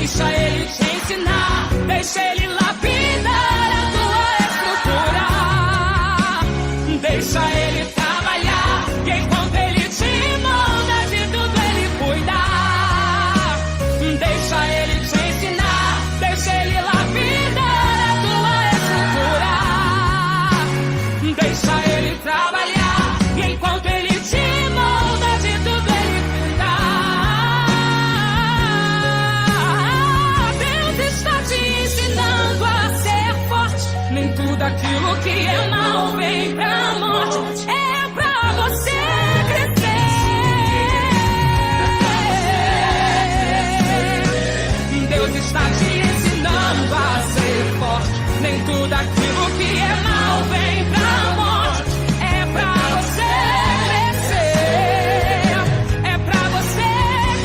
Deixa ele te ensinar, deixa ele lapidar a tua estrutura. Deixa ele trabalhar, e enquanto ele te molda, de tudo ele cuida. Deixa ele te ensinar, deixa ele lapidar a tua estrutura. Deixa ele trabalhar, e enquanto ele te molda, de tudo ele cuida. Deus está te ensinando a ser forte. Nem tudo aquilo que é mal vem pra morte. É pra você crescer. Deus está te ensinando a ser forte. Nem tudo aquilo que é mal vem pra morte. É pra você crescer. É pra você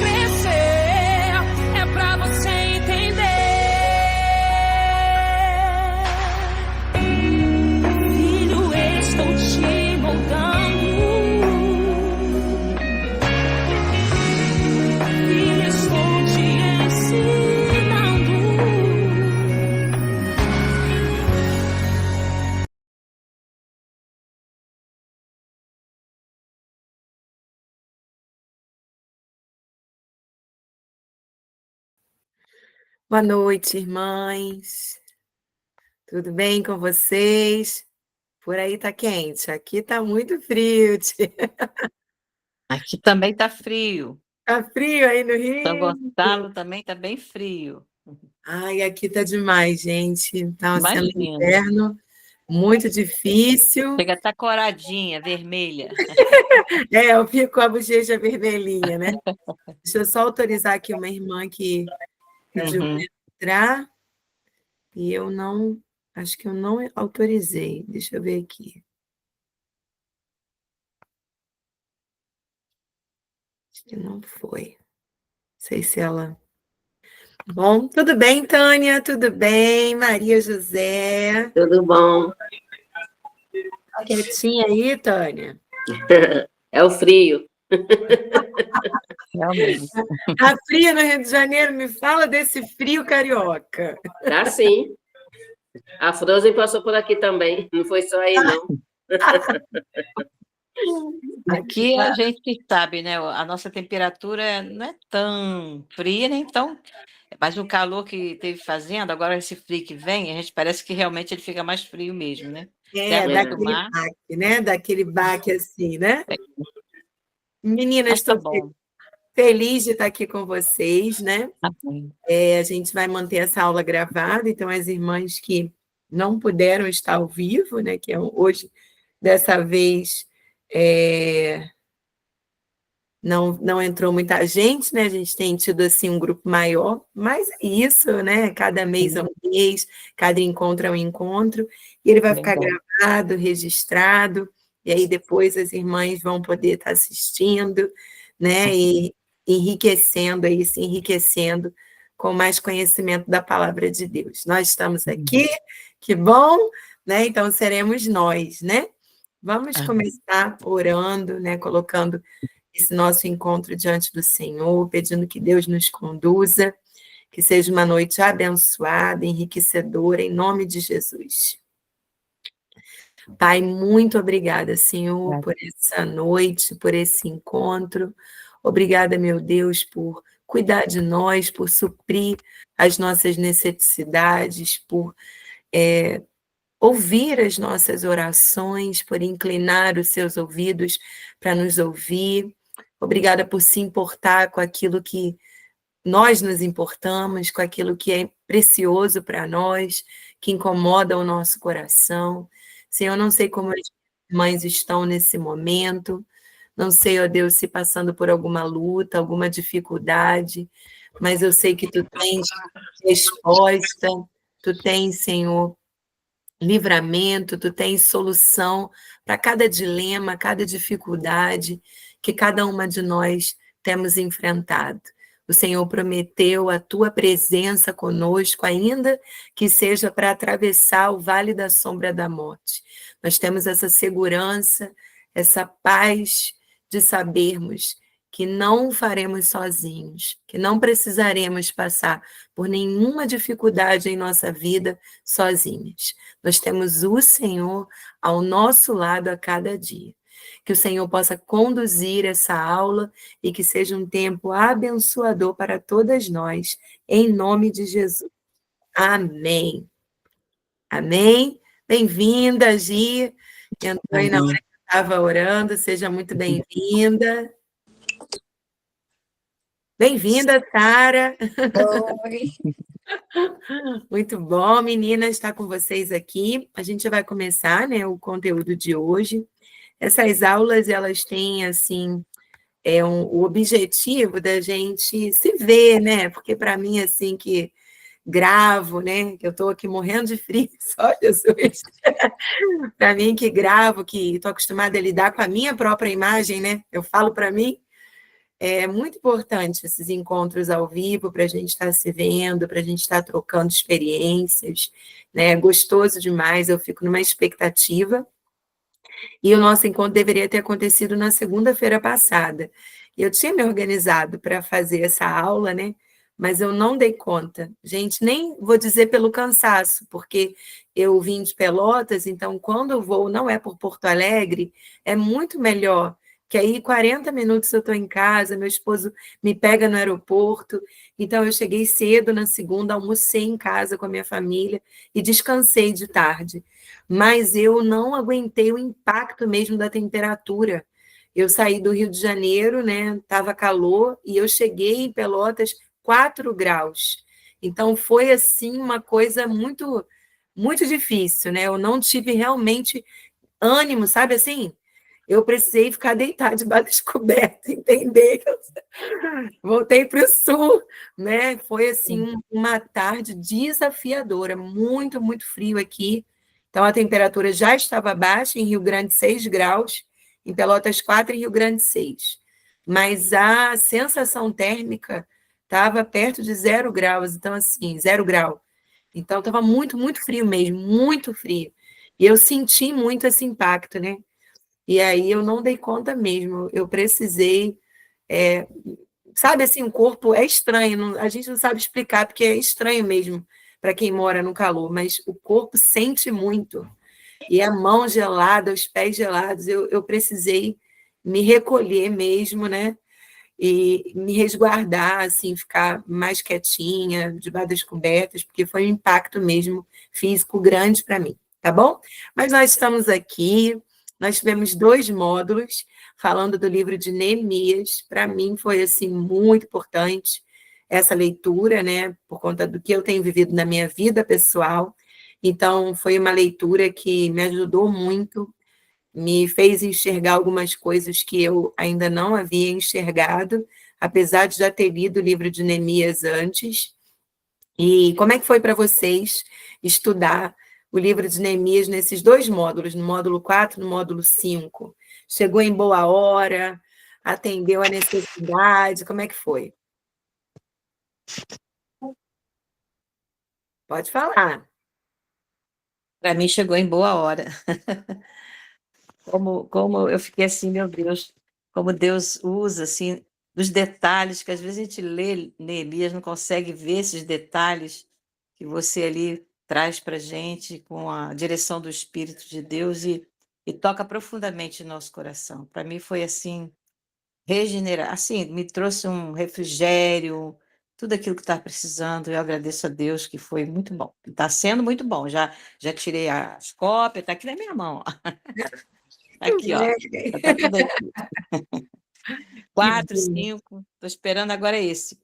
crescer. É pra você entender. Filho, estou te moldando. Filho, estou te ensinando. Boa noite, irmãs. Tudo bem com vocês? Por aí tá quente, aqui tá muito frio. Aqui também está frio. Tá frio aí no São Rio? Gonçalo também está bem frio. Ai, aqui tá demais, gente. Tá sendo Imagina. inverno muito difícil. Chega a estar coradinha, vermelha. Eu fico com a bochecha vermelhinha, né? Deixa eu só autorizar aqui uma irmã que pediu para entrar e eu não, acho que eu não autorizei. Deixa eu ver aqui. Acho que não foi. Não sei se ela. Bom, tudo bem, Tânia? Tudo bem? Maria José? Tudo bom? Quietinha aí, Tânia? É o frio. Realmente. Tá frio no Rio de Janeiro? Me fala desse frio carioca. Tá sim. A Frozen passou por aqui também. Não foi só aí, não. Aqui a gente sabe, né? A nossa temperatura não é tão fria, nem tão. Mas o calor que teve fazendo, agora esse frio que vem, a gente parece que realmente ele fica mais frio mesmo, né? Daquele baque, né? Daquele baque assim, né? Meninas, estou feliz de estar aqui com vocês, né? A gente vai manter essa aula gravada, então as irmãs que não puderam estar ao vivo, né? Que hoje, dessa vez, não entrou muita gente, né? A gente tem tido assim um grupo maior, mas é isso, né? Cada mês é um mês, cada encontro é um encontro, e ele vai ficar gravado, registrado, e aí depois as irmãs vão poder estar assistindo, né? E enriquecendo aí, se enriquecendo com mais conhecimento da palavra de Deus. Nós estamos aqui, que bom, né? Então seremos nós, né? Vamos começar orando, né? Colocando esse nosso encontro diante do Senhor, pedindo que Deus nos conduza, que seja uma noite abençoada, enriquecedora, em nome de Jesus. Pai, muito obrigada, Senhor, por essa noite, por esse encontro. Obrigada, meu Deus, por cuidar de nós, por suprir as nossas necessidades, por ouvir as nossas orações, por inclinar os seus ouvidos para nos ouvir. Obrigada por se importar com aquilo que nós nos importamos, com aquilo que é precioso para nós, que incomoda o nosso coração. Senhor, eu não sei como as mães estão nesse momento, não sei, ó Deus, se passando por alguma luta, alguma dificuldade, mas eu sei que Tu tens resposta, Tu tens, Senhor, livramento, Tu tens solução para cada dilema, cada dificuldade que cada uma de nós temos enfrentado. O Senhor prometeu a Tua presença conosco, ainda que seja para atravessar o vale da sombra da morte. Nós temos essa segurança, essa paz de sabermos que não faremos sozinhos, que não precisaremos passar por nenhuma dificuldade em nossa vida sozinhos. Nós temos o Senhor ao nosso lado a cada dia. Que o Senhor possa conduzir essa aula e que seja um tempo abençoador para todas nós, em nome de Jesus. Amém. Amém. Bem-vinda, Gi. Entrou aí na hora que eu estava orando, seja muito bem-vinda. Bem-vinda, Sara. Oi. Muito bom, meninas, estar com vocês aqui. A gente vai começar, né, o conteúdo de hoje. Essas aulas, elas têm, assim, o objetivo da gente se ver, né? Porque, para mim, assim, que gravo, né? Que eu estou aqui morrendo de frio, só Jesus. Para mim, que gravo, que estou acostumada a lidar com a minha própria imagem, né? Eu falo para mim. É muito importante esses encontros ao vivo para a gente estar se vendo, para a gente estar trocando experiências, né? É gostoso demais, eu fico numa expectativa. E o nosso encontro deveria ter acontecido na segunda-feira passada. Eu tinha me organizado para fazer essa aula, né? Mas eu não dei conta. Gente, nem vou dizer pelo cansaço, porque eu vim de Pelotas, então quando o voo não é por Porto Alegre, é muito melhor. Que aí 40 minutos eu estou em casa, meu esposo me pega no aeroporto, então eu cheguei cedo na segunda, almocei em casa com a minha família e descansei de tarde. Mas eu não aguentei o impacto mesmo da temperatura. Eu saí do Rio de Janeiro, né? Estava calor, e eu cheguei em Pelotas 4 graus. Então foi assim uma coisa muito, muito difícil, né? Eu não tive realmente ânimo, sabe assim? Eu precisei ficar deitada debaixo das cobertas, entender que eu voltei para o sul, né? Foi assim uma tarde desafiadora, muito, muito frio aqui. Então a temperatura já estava baixa, em Rio Grande 6 graus, em Pelotas 4, em Rio Grande 6. Mas a sensação térmica estava perto de 0 graus, então assim, 0 grau. Então estava muito, muito frio mesmo, muito frio. E eu senti muito esse impacto, né? E aí eu não dei conta mesmo, eu precisei, sabe assim, o corpo é estranho, a gente não sabe explicar, porque é estranho mesmo para quem mora no calor, mas o corpo sente muito, e a mão gelada, os pés gelados, eu precisei me recolher mesmo, né, e me resguardar, assim, ficar mais quietinha, debaixo das cobertas, porque foi um impacto mesmo físico grande para mim, tá bom? Mas nós estamos aqui. Nós tivemos 2 módulos falando do livro de Neemias. Para mim foi assim muito importante essa leitura, né, por conta do que eu tenho vivido na minha vida pessoal. Então foi uma leitura que me ajudou muito, me fez enxergar algumas coisas que eu ainda não havia enxergado, apesar de já ter lido o livro de Neemias antes. E como é que foi para vocês estudar o livro de Neemias nesses 2 módulos, no módulo 4 e no módulo 5? Chegou em boa hora? Atendeu a necessidade? Como é que foi? Pode falar. Para mim chegou em boa hora. Como eu fiquei assim, meu Deus, como Deus usa, assim, dos detalhes, que às vezes a gente lê Neemias, não consegue ver esses detalhes que você ali traz para a gente com a direção do Espírito de Deus e toca profundamente no nosso coração. Para mim foi assim, regenerar, assim, me trouxe um refrigério, tudo aquilo que estava precisando. Eu agradeço a Deus, que foi muito bom. Está sendo muito bom. Já tirei as cópias, está aqui na minha mão. Aqui, ó. Tá tudo aqui. 4, 5. Estou esperando agora esse.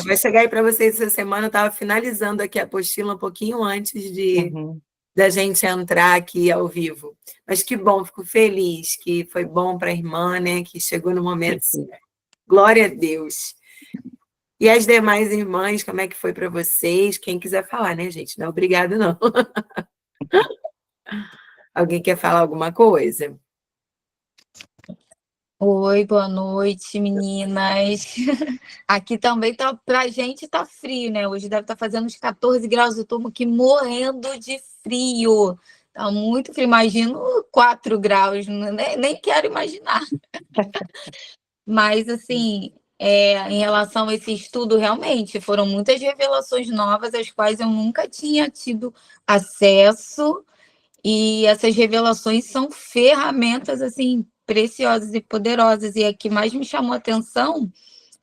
Vai chegar aí para vocês essa semana. Eu estava finalizando aqui a apostila um pouquinho antes da gente entrar aqui ao vivo. Mas que bom, fico feliz que foi bom para a irmã, né? Que chegou no momento certo. Glória a Deus. E as demais irmãs, como é que foi para vocês? Quem quiser falar, né, gente? Não é obrigado, não. Alguém quer falar alguma coisa? Oi, boa noite, meninas. Aqui também pra gente tá frio, né? Hoje deve estar fazendo uns 14 graus, eu tô aqui morrendo de frio. Tá muito frio, imagino 4 graus, nem quero imaginar. Mas, assim, em relação a esse estudo, realmente, foram muitas revelações novas, às quais eu nunca tinha tido acesso, e essas revelações são ferramentas, assim, preciosas e poderosas. E a que mais me chamou a atenção,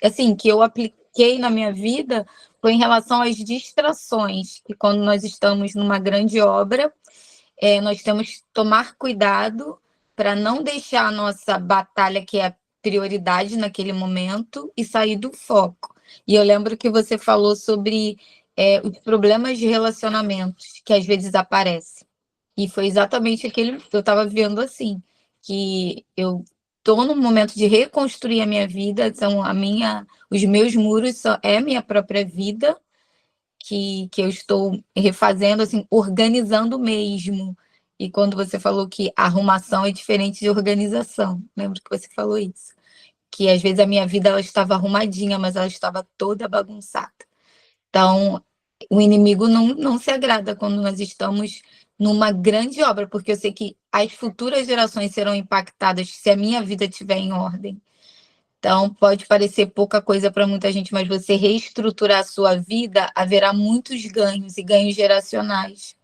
assim, que eu apliquei na minha vida, foi em relação às distrações, que quando nós estamos numa grande obra, nós temos que tomar cuidado para não deixar a nossa batalha, que é a prioridade naquele momento, e sair do foco. E eu lembro que você falou sobre os problemas de relacionamentos que às vezes aparecem. E foi exatamente aquele que eu estava vivendo assim, que eu estou num momento de reconstruir a minha vida, são os meus muros é a minha própria vida, que eu estou refazendo, assim, organizando mesmo. E quando você falou que arrumação é diferente de organização, lembro que você falou isso, que às vezes a minha vida ela estava arrumadinha, mas ela estava toda bagunçada. Então, o inimigo não se agrada quando nós estamos numa grande obra, porque eu sei que as futuras gerações serão impactadas se a minha vida estiver em ordem. Então, pode parecer pouca coisa para muita gente, mas você reestruturar a sua vida, haverá muitos ganhos e ganhos geracionais.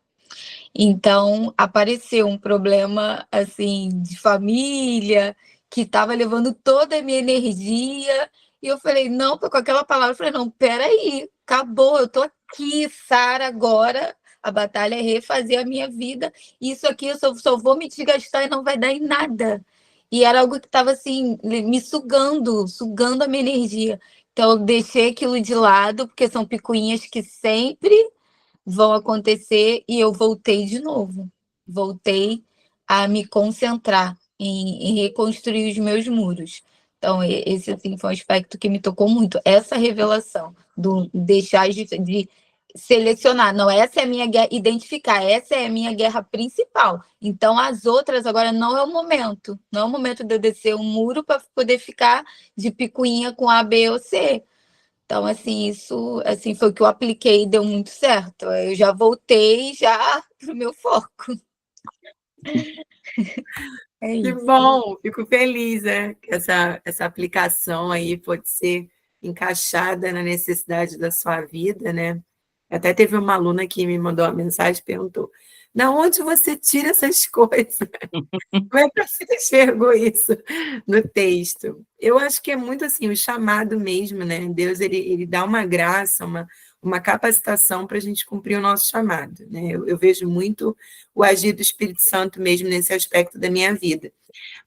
Então, apareceu um problema assim de família que estava levando toda a minha energia, e eu falei, não, com aquela palavra, eu falei, não, peraí, acabou, eu estou aqui, Sara, agora a batalha é refazer a minha vida, isso aqui eu só vou me desgastar e não vai dar em nada. E era algo que estava assim, me sugando a minha energia. Então, eu deixei aquilo de lado, porque são picuinhas que sempre vão acontecer, e eu voltei de novo. Voltei a me concentrar em reconstruir os meus muros. Então, esse assim, foi um aspecto que me tocou muito. Essa revelação do deixar de selecionar. Não, essa é a minha guerra, identificar, essa é a minha guerra principal. Então, as outras agora não é o momento. Não é o momento de eu descer um muro para poder ficar de picuinha com A, B ou C. Então, assim, isso assim, foi o que eu apliquei e deu muito certo. Eu já voltei já para o meu foco. É Que isso. bom, fico feliz, né? Que essa aplicação aí pode ser encaixada na necessidade da sua vida, né? Até teve uma aluna que me mandou uma mensagem e perguntou: da onde você tira essas coisas? Como é que você enxergou isso no texto? Eu acho que é muito assim, o chamado mesmo, né? Deus, ele dá uma graça, uma capacitação para a gente cumprir o nosso chamado, né? Eu vejo muito o agir do Espírito Santo mesmo nesse aspecto da minha vida.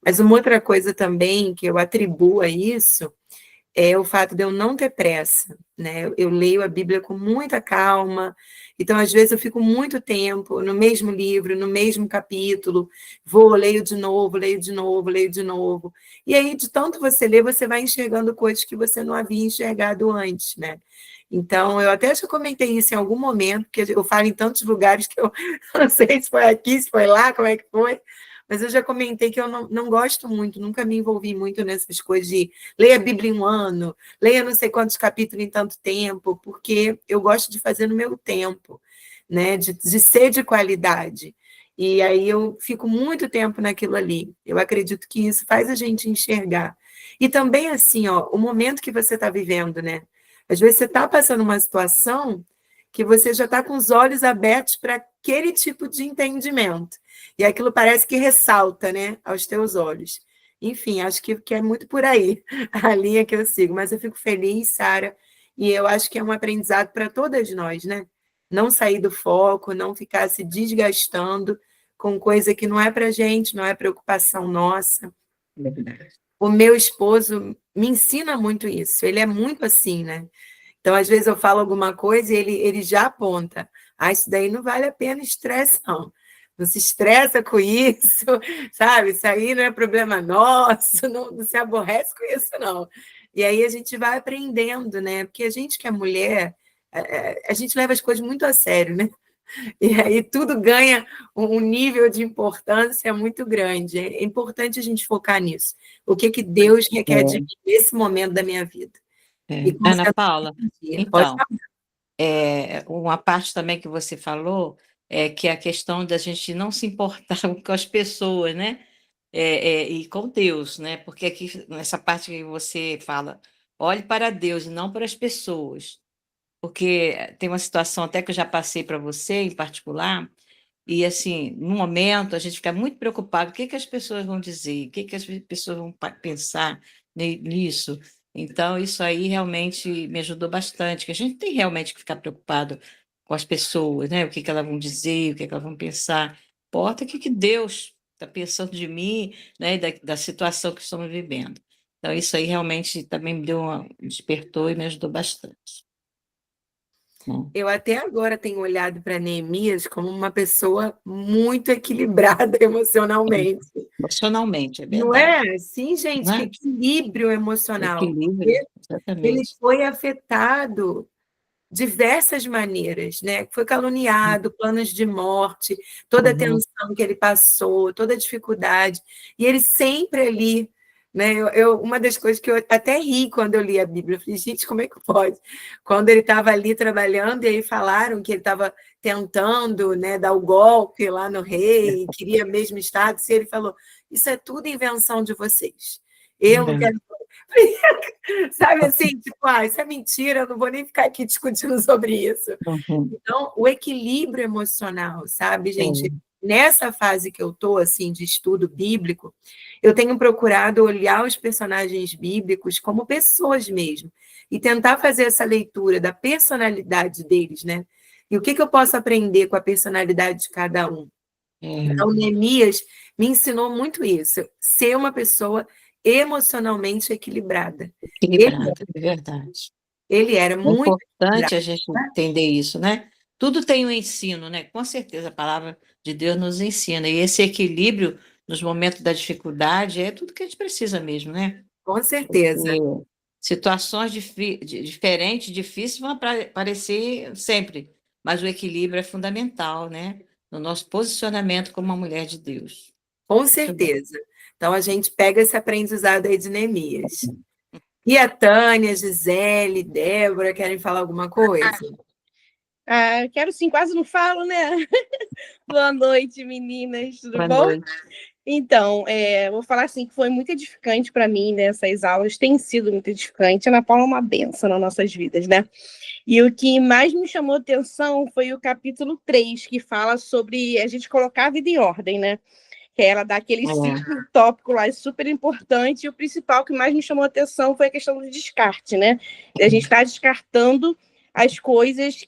Mas uma outra coisa também que eu atribuo a isso é o fato de eu não ter pressa, né? Eu leio a Bíblia com muita calma, então às vezes eu fico muito tempo no mesmo livro, no mesmo capítulo, leio de novo, leio de novo, leio de novo. E aí, de tanto você ler, você vai enxergando coisas que você não havia enxergado antes, né? Então, eu até já comentei isso em algum momento, porque eu falo em tantos lugares que eu não sei se foi aqui, se foi lá, como é que foi, mas eu já comentei que eu não gosto muito, nunca me envolvi muito nessas coisas de leia a Bíblia em um ano, leia não sei quantos capítulos em tanto tempo, porque eu gosto de fazer no meu tempo, né? De ser de qualidade. E aí eu fico muito tempo naquilo ali. Eu acredito que isso faz a gente enxergar. E também, assim, ó, o momento que você está vivendo, né? Às vezes você está passando uma situação que você já está com os olhos abertos para aquele tipo de entendimento. E aquilo parece que ressalta, né, aos teus olhos. Enfim, acho que é muito por aí a linha que eu sigo. Mas eu fico feliz, Sara, e eu acho que é um aprendizado para todas nós, né? Não sair do foco, não ficar se desgastando com coisa que não é para gente, não é preocupação nossa. O meu esposo me ensina muito isso. Ele é muito assim, né? Então, às vezes eu falo alguma coisa e ele já aponta. Ah, isso daí não vale a pena estresse, não. Não se estressa com isso, sabe? Isso aí não é problema nosso, não se aborrece com isso, não. E aí a gente vai aprendendo, né? Porque a gente que é mulher, a gente leva as coisas muito a sério, né? E aí tudo ganha um nível de importância muito grande. É importante a gente focar nisso. O que Deus requer de mim nesse momento da minha vida. E Ana Paula, pode então, uma parte também que você falou é que a questão da gente não se importar com as pessoas, né? e com Deus, né? Porque aqui, nessa parte que você fala, olhe para Deus e não para as pessoas. Porque tem uma situação até que eu já passei para você, em particular, e assim, no momento, a gente fica muito preocupado, o que que as pessoas vão dizer, o que que as pessoas vão pensar nisso. Então, isso aí realmente me ajudou bastante, que a gente tem realmente que ficar preocupado com as pessoas, né? O que que elas vão dizer, o que que elas vão pensar. Importa o que que Deus está pensando de mim, né? E da situação que estamos vivendo. Então, isso aí realmente também despertou e me ajudou bastante. Eu até agora tenho olhado para Neemias como uma pessoa muito equilibrada emocionalmente. Emocionalmente, é Não verdade. é? Sim, gente, Não que é? equilíbrio emocional. Equilíbrio, Ele exatamente. foi afetado diversas maneiras, né? Foi caluniado, planos de morte, toda a Uhum. tensão que ele passou, toda a dificuldade, e ele sempre ali, né? Uma das coisas que eu até ri quando eu li a Bíblia, eu falei, gente, como é que pode? Quando ele estava ali trabalhando, e aí falaram que ele estava tentando, né, dar o golpe lá no rei, queria mesmo status, e ele falou, isso é tudo invenção de vocês. Eu não quero. Sabe assim, tipo, isso é mentira, eu não vou nem ficar aqui discutindo sobre isso. Uhum. Então, o equilíbrio emocional, sabe, gente? É. Nessa fase que eu estou, assim, de estudo bíblico, eu tenho procurado olhar os personagens bíblicos como pessoas mesmo, e tentar fazer essa leitura da personalidade deles, né? E o que eu posso aprender com a personalidade de cada um? Então, Neemias me ensinou muito isso, ser uma pessoa emocionalmente equilibrada. Ele, Equilibrado, é verdade. ele era É muito importante equilibrado. a gente entender isso, né? Tudo tem um ensino, né? Com certeza a palavra de Deus nos ensina. E esse equilíbrio nos momentos da dificuldade é tudo que a gente precisa mesmo, né? Com Porque certeza, situações diferentes, difíceis vão aparecer sempre, mas o equilíbrio é fundamental, né? No nosso posicionamento como uma mulher de Deus. com Muito bom. certeza. Então, a gente pega esse aprendizado aí de Neemias. E a Tânia, Gisele, Débora, querem falar alguma coisa? Eu quero sim, quase não falo, né? Boa noite, meninas, tudo Boa bom? noite. Então, vou falar assim que foi muito edificante para mim, né? Essas aulas têm sido muito edificantes. A Ana Paula é uma benção nas nossas vidas, né? E o que mais me chamou atenção foi o capítulo 3, que fala sobre a gente colocar a vida em ordem, né? Que ela dá aquele ciclo tópico lá, super importante. E o principal que mais me chamou atenção foi a questão do descarte, né? A gente está descartando as coisas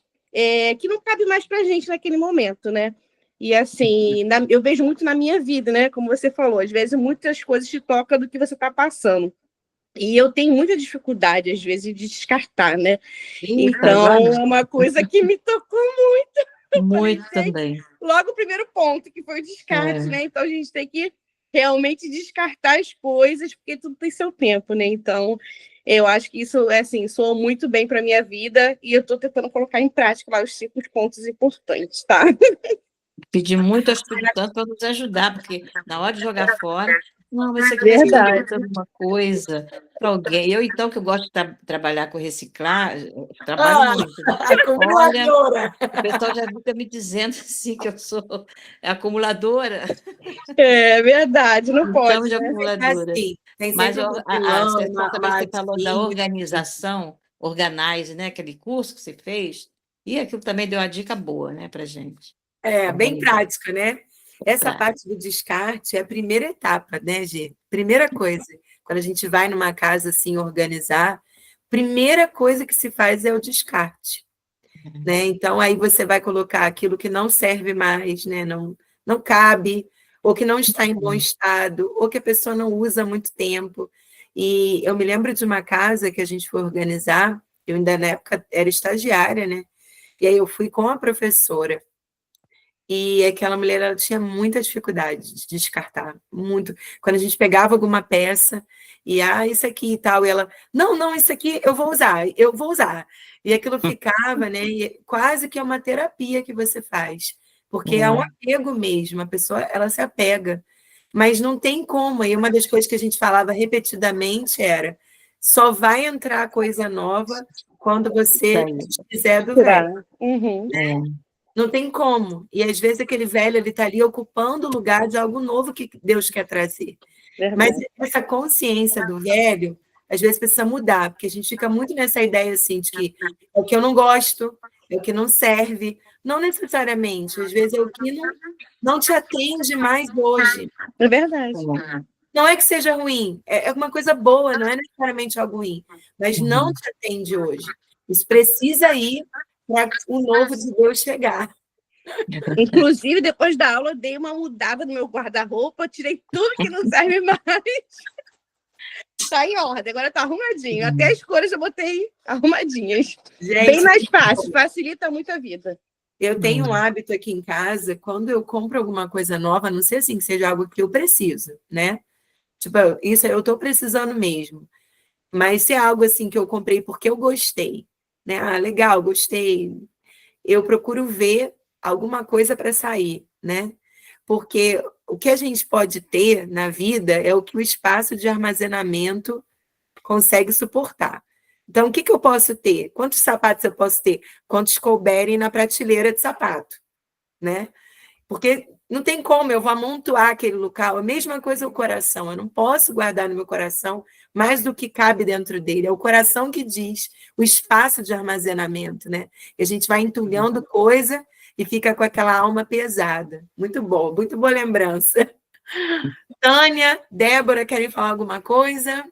que não cabem mais para a gente naquele momento, né? E assim, eu vejo muito na minha vida, né? Como você falou, às vezes muitas coisas te tocam do que você está passando. E eu tenho muita dificuldade, às vezes, de descartar, né? Então, é uma coisa que me tocou Muito falei, também. logo o primeiro ponto, que foi o descarte, né? Então, a gente tem que realmente descartar as coisas, porque tudo tem seu tempo, né? Então, eu acho que isso, assim, soou muito bem para a minha vida e eu estou tentando colocar em prática lá os 5 pontos importantes, tá? Pedir muito ao Espírito Santo para nos ajudar, porque na hora de jogar fora, não, mas isso aqui vai Verdade. servir para alguma coisa, para alguém. Eu, então, que eu gosto de trabalhar com reciclagem, trabalho muito. Olha, Acumuladora. o pessoal já fica me dizendo assim que eu sou acumuladora, É verdade, não me pode, chamo de né? acumuladora. Assim, tem Mas sempre um a pilão, questão também que uma você falou da latinha. organização, Organize, né? Aquele curso que você fez, e aquilo também deu uma dica boa, né, para gente. Bem Organizar. prática, né? Essa Prática. parte do descarte é a primeira etapa, né, Gê? Primeira coisa, quando a gente vai numa casa assim organizar, primeira coisa que se faz é o descarte, né? Então aí você vai colocar aquilo que não serve mais, né? Não cabe, ou que não está em bom estado, ou que a pessoa não usa há muito tempo. E eu me lembro de uma casa que a gente foi organizar, eu ainda na época era estagiária, né? E aí eu fui com a professora. E aquela mulher, ela tinha muita dificuldade de descartar, muito. Quando a gente pegava alguma peça e, isso aqui e tal, e ela, não, isso aqui eu vou usar. E aquilo ficava, né? E quase que é uma terapia que você faz, porque é um apego mesmo, a pessoa, ela se apega, mas não tem como. E uma das coisas que a gente falava repetidamente era, só vai entrar coisa nova quando você fizer do velho. Uhum. Não tem como. E às vezes aquele velho ele está ali ocupando o lugar de algo novo que Deus quer trazer. Mas Verdade. essa consciência do velho, às vezes precisa mudar, porque a gente fica muito nessa ideia assim de que é o que eu não gosto, é o que não serve. Não necessariamente, às vezes é o que não te atende mais hoje. É verdade. Não é que seja ruim, é uma coisa boa, não é necessariamente algo ruim, mas não te atende hoje. Isso precisa ir para o novo de Deus chegar. Inclusive, depois da aula, eu dei uma mudada no meu guarda-roupa, tirei tudo que não serve mais. Tá em ordem, agora tá arrumadinho. Até as cores eu botei arrumadinhas. Bem Gente, mais fácil, facilita muito a vida. eu tenho um hábito aqui em casa, quando eu compro alguma coisa nova, a não sei assim que seja algo que eu preciso, né? Tipo, isso eu estou precisando mesmo. Mas se é algo assim que eu comprei porque eu gostei, né? Ah, legal, gostei. Eu procuro ver alguma coisa para sair, né? Porque o que a gente pode ter na vida é o que o espaço de armazenamento consegue suportar. Então, o que eu posso ter? Quantos sapatos eu posso ter? Quantos couberem na prateleira de sapato, né? Porque não tem como, eu vou amontoar aquele local. A mesma coisa o coração. Eu não posso guardar no meu coração mais do que cabe dentro dele. É o coração que diz o espaço de armazenamento, né? E a gente vai entulhando coisa e fica com aquela alma pesada. Muito muito boa lembrança. Tânia, Débora, querem falar alguma coisa?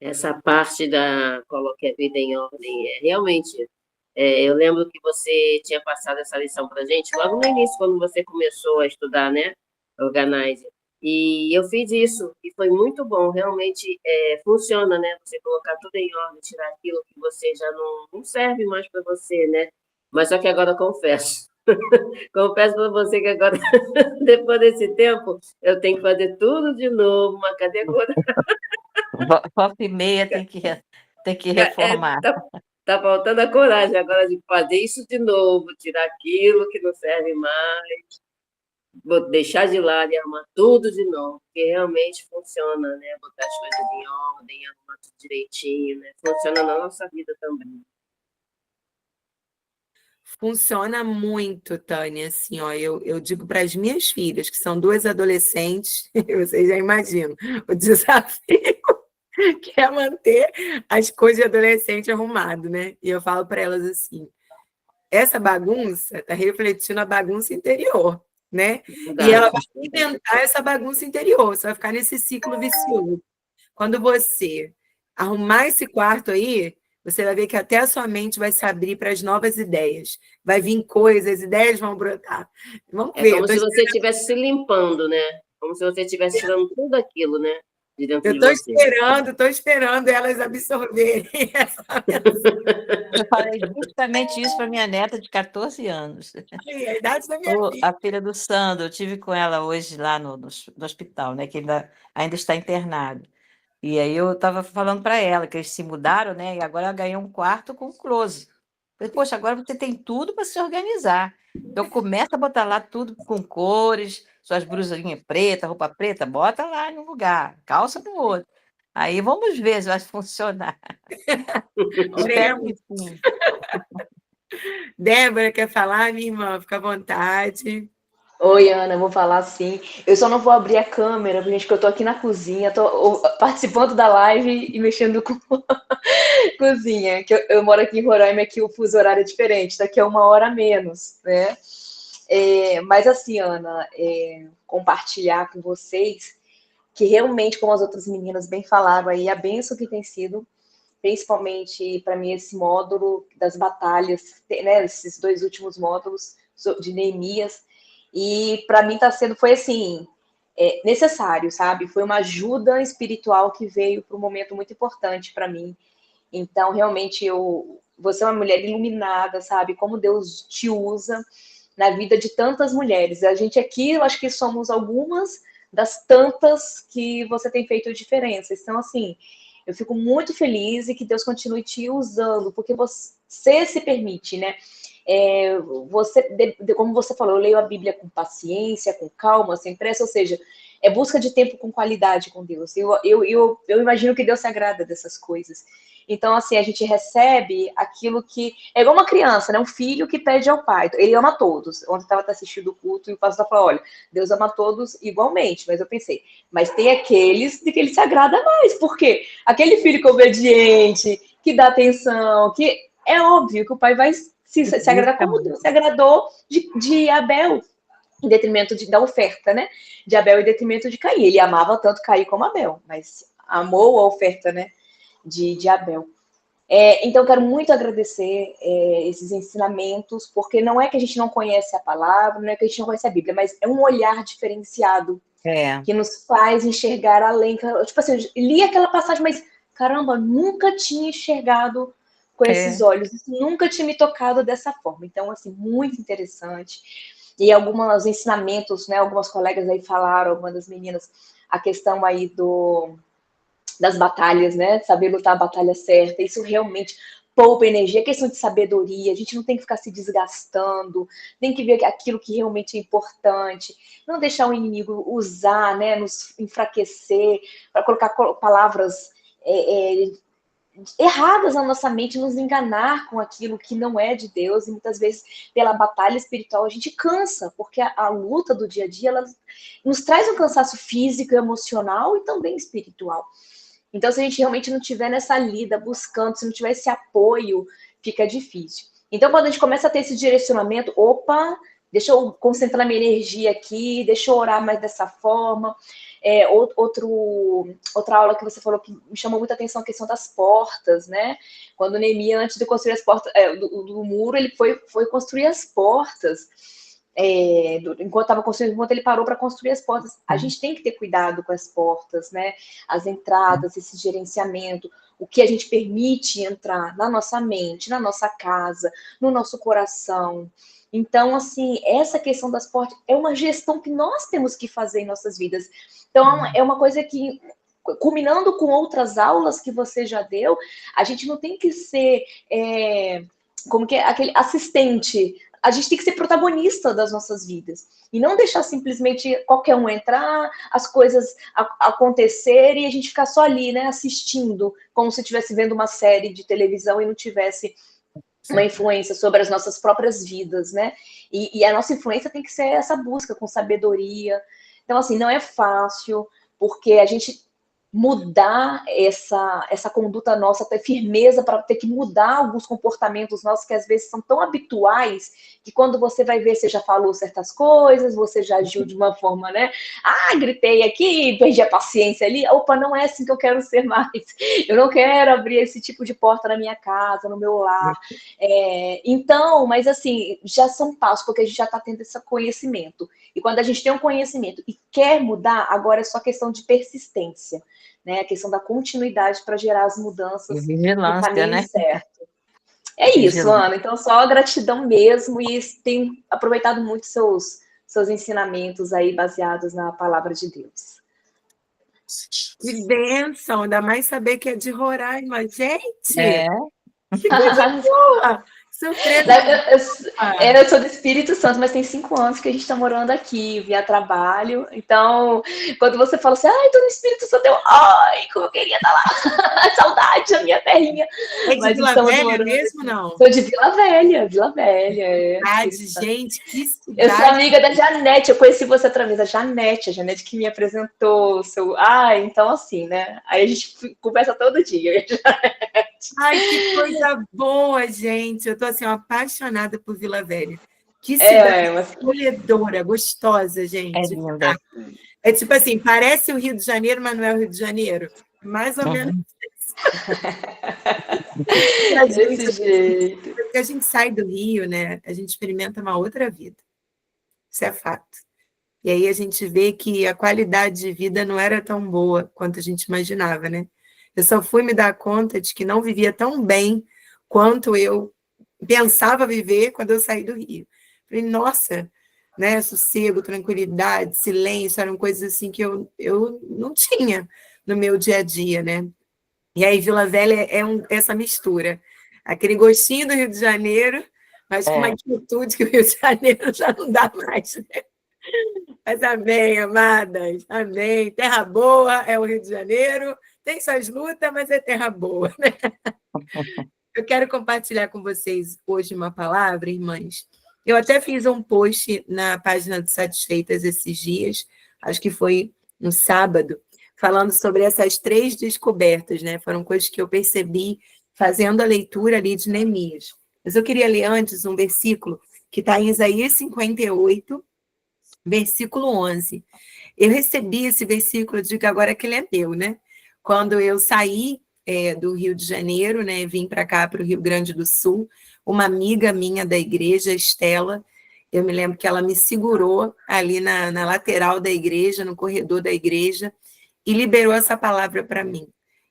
Essa parte da Coloque a Vida em Ordem, realmente, eu lembro que você tinha passado essa lição para a gente logo no início, quando você começou a estudar, né, Organizer. E eu fiz isso, e foi muito bom, realmente funciona, né, você colocar tudo em ordem, tirar aquilo que você já não serve mais para você, né, mas só que agora eu confesso, confesso para você que agora, depois desse tempo, eu tenho que fazer tudo de novo, uma categoria. Volta e meia tem que reformar. Tá faltando a coragem agora de fazer isso de novo, tirar aquilo que não serve mais, vou deixar de lado e arrumar tudo de novo, porque realmente funciona, né? Botar as coisas em ordem, arrumar tudo direitinho, né? Funciona na nossa vida também. Funciona muito, Tânia, assim, ó, eu digo para as minhas filhas, que são duas adolescentes, vocês já imaginam, o desafio que é manter as coisas de adolescente arrumado, né? E eu falo para elas assim, essa bagunça está refletindo a bagunça interior, né? E ela vai alimentar essa bagunça interior, você vai ficar nesse ciclo vicioso. Quando você arrumar esse quarto aí, você vai ver que até a sua mente vai se abrir para as novas ideias. Vai vir coisas, ideias vão brotar. Vamos ver. É como se você estivesse se limpando, né? Como se você estivesse tirando tudo aquilo, né? De dentro de você. Estou esperando elas absorverem essa mensagem. Eu falei justamente isso para minha neta de 14 anos. A idade da minha filha. A filha do Sandro, eu tive com ela hoje lá no hospital, né? Que ainda está internado. E aí eu estava falando para ela que eles se mudaram, né? E agora ela ganhou um quarto com closet. Falei, poxa, agora você tem tudo para se organizar. Então começa a botar lá tudo com cores, suas brusinhas pretas, roupa preta, bota lá no lugar, calça no outro. Aí vamos ver se vai funcionar. Espero que sim. Débora, quer falar, minha irmã? Fica à vontade. Oi, Ana, eu vou falar sim. Eu só não vou abrir a câmera, gente, que eu tô aqui na cozinha, tô participando da live e mexendo com cozinha. Que eu moro aqui em Roraima, aqui o fuso horário é diferente, daqui a 1 hora a menos, né? Mas assim, Ana, compartilhar com vocês que realmente, como as outras meninas bem falaram aí, a bênção que tem sido, principalmente para mim, esse módulo das batalhas, né? Esses 2 últimos módulos de Neemias. E para mim foi assim, necessário, sabe? Foi uma ajuda espiritual que veio para um momento muito importante para mim. Então, realmente, você é uma mulher iluminada, sabe? Como Deus te usa na vida de tantas mulheres. A gente aqui, eu acho que somos algumas das tantas que você tem feito diferença. Então, assim, eu fico muito feliz e que Deus continue te usando, porque você se permite, né? Como você falou, eu leio a Bíblia com paciência, com calma, sem pressa, ou seja, é busca de tempo com qualidade com Deus. Eu imagino que Deus se agrada dessas coisas. Então, assim, a gente recebe aquilo que... É igual uma criança, né? Um filho que pede ao pai. Ele ama todos. Ontem eu estava assistindo o culto e o pastor falou, olha, Deus ama todos igualmente. Mas eu pensei, mas tem aqueles de que ele se agrada mais. Por quê? Aquele filho que é obediente, que dá atenção, que é óbvio que o pai vai se agradar como Deus se agradou de Abel, em detrimento da oferta, né? De Abel em detrimento de Caim. Ele amava tanto Caim como Abel, mas amou a oferta, né? De Abel. Então, eu quero muito agradecer esses ensinamentos, porque não é que a gente não conhece a palavra, não é que a gente não conhece a Bíblia, mas é um olhar diferenciado que nos faz enxergar além. Tipo assim, eu li aquela passagem, mas, caramba, nunca tinha enxergado com esses olhos, nunca tinha me tocado dessa forma. Então, assim, muito interessante. E alguns ensinamentos, né? Algumas colegas aí falaram, algumas das meninas, a questão aí das batalhas, né? Saber lutar a batalha certa. Isso realmente poupa energia, é questão de sabedoria. A gente não tem que ficar se desgastando, tem que ver aquilo que realmente é importante. Não deixar o inimigo usar, né? Nos enfraquecer, para colocar palavras erradas na nossa mente, nos enganar com aquilo que não é de Deus. E muitas vezes, pela batalha espiritual, a gente cansa, porque a luta do dia a dia, ela nos traz um cansaço físico, emocional e também espiritual. Então, se a gente realmente não tiver nessa lida, buscando, se não tiver esse apoio, fica difícil. Então, quando a gente começa a ter esse direcionamento, opa, deixa eu concentrar minha energia aqui, deixa eu orar mais dessa forma. Outra aula que você falou que me chamou muita atenção, a questão das portas, né? Quando Neemias, antes de construir as portas do muro, ele foi construir as portas. Enquanto estava construindo, enquanto ele parou para construir as portas. A gente tem que ter cuidado com as portas, né? As entradas, esse gerenciamento, o que a gente permite entrar na nossa mente, na nossa casa, no nosso coração. Então, assim, essa questão das portas é uma gestão que nós temos que fazer em nossas vidas. Então, é uma coisa que, culminando com outras aulas que você já deu, a gente não tem que ser como que é aquele assistente. A gente tem que ser protagonista das nossas vidas. E não deixar simplesmente qualquer um entrar, as coisas acontecerem e a gente ficar só ali, né, assistindo, como se estivesse vendo uma série de televisão e não tivesse uma influência sobre as nossas próprias vidas, né? E a nossa influência tem que ser essa busca com sabedoria. Então, assim, não é fácil, porque a gente mudar essa conduta nossa, ter firmeza para ter que mudar alguns comportamentos nossos que às vezes são tão habituais que quando você vai ver, você já falou certas coisas, você já agiu de uma forma, né? Gritei aqui, perdi a paciência ali. Opa, não é assim que eu quero ser mais. Eu não quero abrir esse tipo de porta na minha casa, no meu lar. Então, mas assim, já são passos, porque a gente já está tendo esse conhecimento. E quando a gente tem um conhecimento e quer mudar, agora é só questão de persistência, né? A questão da continuidade para gerar as mudanças no caminho certo. É isso, Ana. Então, só gratidão mesmo e tenho aproveitado muito seus ensinamentos aí baseados na palavra de Deus. Que bênção! Ainda mais saber que é de Roraima. Gente! Que coisa boa! Surpresa! Eu sou do Espírito Santo, mas tem 5 anos que a gente está morando aqui, via trabalho. Então, quando você fala assim, tô no Espírito Santo, como eu queria estar lá. Saudade da minha terrinha. É de Vila Velha mesmo, não? Sou de Vila Velha. Gente, que cidade. Eu sou amiga da Janete, eu conheci você através da Janete, a Janete que me apresentou então assim, né? Aí a gente conversa todo dia. Ai, que coisa boa, gente. Eu tô assim, apaixonada por Vila Velha. Que cidade acolhedora, gostosa, gente. É linda. É tipo assim, parece o Rio de Janeiro, mas não é o Rio de Janeiro. Mais ou menos isso. Desse jeito. Porque a gente sai do Rio, né? A gente experimenta uma outra vida. Isso é fato. E aí a gente vê que a qualidade de vida não era tão boa quanto a gente imaginava, né? Eu só fui me dar conta de que não vivia tão bem quanto eu pensava viver quando eu saí do Rio. Falei, nossa, né? Sossego, tranquilidade, silêncio, eram coisas assim que eu não tinha no meu dia a dia, né? E aí Vila Velha é essa mistura. Aquele gostinho do Rio de Janeiro, mas com uma atitude que o Rio de Janeiro já não dá mais, né? Mas amém, amadas. Amém. Terra boa é o Rio de Janeiro. Tem suas lutas, mas é terra boa, né? Eu quero compartilhar com vocês hoje uma palavra, irmãs. Eu até fiz um post na página do Satisfeitas esses dias, acho que foi no sábado, falando sobre essas 3 descobertas, né? Foram coisas que eu percebi fazendo a leitura ali de Neemias. Mas eu queria ler antes um versículo que está em Isaías 58, versículo 11. Eu recebi esse versículo, digo agora que ele é meu, né? Quando eu saí do Rio de Janeiro, né? Vim para cá, para o Rio Grande do Sul, uma amiga minha da igreja, Estela, eu me lembro que ela me segurou ali na lateral da igreja, no corredor da igreja, e liberou essa palavra para mim.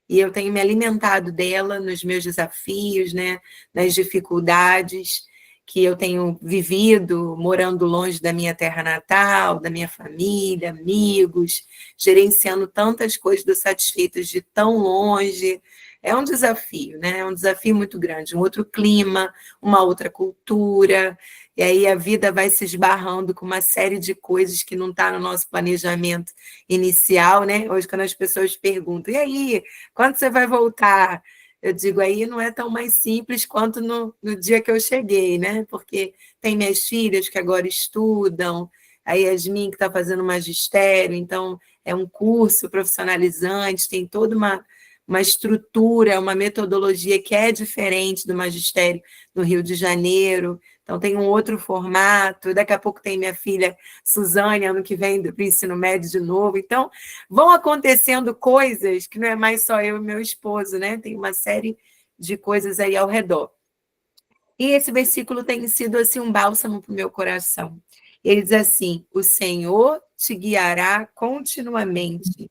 E eu tenho me alimentado dela nos meus desafios, né? Nas dificuldades que eu tenho vivido, morando longe da minha terra natal, da minha família, amigos, gerenciando tantas coisas do Satisfeitas de tão longe. É um desafio, né? É um desafio muito grande, um outro clima, uma outra cultura, e aí a vida vai se esbarrando com uma série de coisas que não está no nosso planejamento inicial, né? Hoje, quando as pessoas perguntam, e aí, quando você vai voltar? Eu digo, aí não é tão mais simples quanto no dia que eu cheguei, né? Porque tem minhas filhas que agora estudam, a Yasmin que está fazendo magistério, então é um curso profissionalizante, tem toda uma estrutura, uma metodologia que é diferente do magistério no Rio de Janeiro, então tem um outro formato, daqui a pouco tem minha filha Suzane, ano que vem, para o ensino médio de novo, então vão acontecendo coisas que não é mais só eu e meu esposo, né? Tem uma série de coisas aí ao redor. E esse versículo tem sido assim um bálsamo para o meu coração. Ele diz assim, o Senhor te guiará continuamente,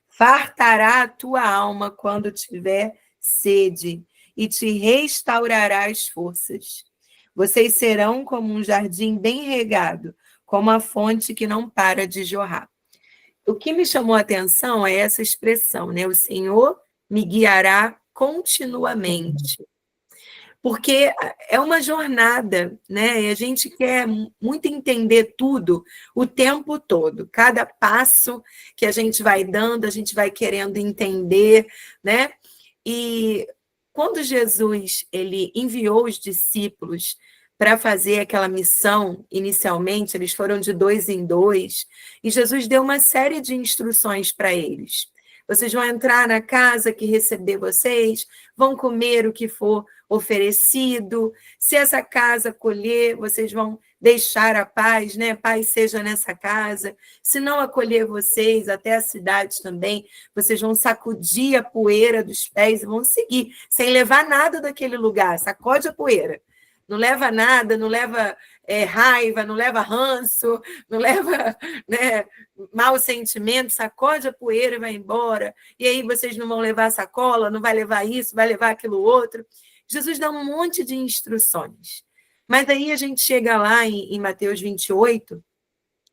fartará a tua alma quando tiver sede e te restaurará as forças. Vocês serão como um jardim bem regado, como a fonte que não para de jorrar. O que me chamou a atenção é essa expressão, né? O Senhor me guiará continuamente. Porque é uma jornada, né? E a gente quer muito entender tudo o tempo todo. Cada passo que a gente vai dando, a gente vai querendo entender, né? E quando Jesus ele enviou os discípulos para fazer aquela missão, inicialmente, eles foram de 2 em 2, e Jesus deu uma série de instruções para eles. Vocês vão entrar na casa que receber vocês, vão comer o que for oferecido, se essa casa acolher, vocês vão deixar a paz, né? Paz seja nessa casa. Se não acolher vocês, até a cidade também, vocês vão sacudir a poeira dos pés e vão seguir, sem levar nada daquele lugar, sacode a poeira. Não leva nada, não leva raiva, não leva ranço, não leva, né, mau sentimento, sacode a poeira e vai embora. E aí vocês não vão levar sacola, não vai levar isso, vai levar aquilo outro. Jesus dá um monte de instruções. Mas aí a gente chega lá em Mateus 28,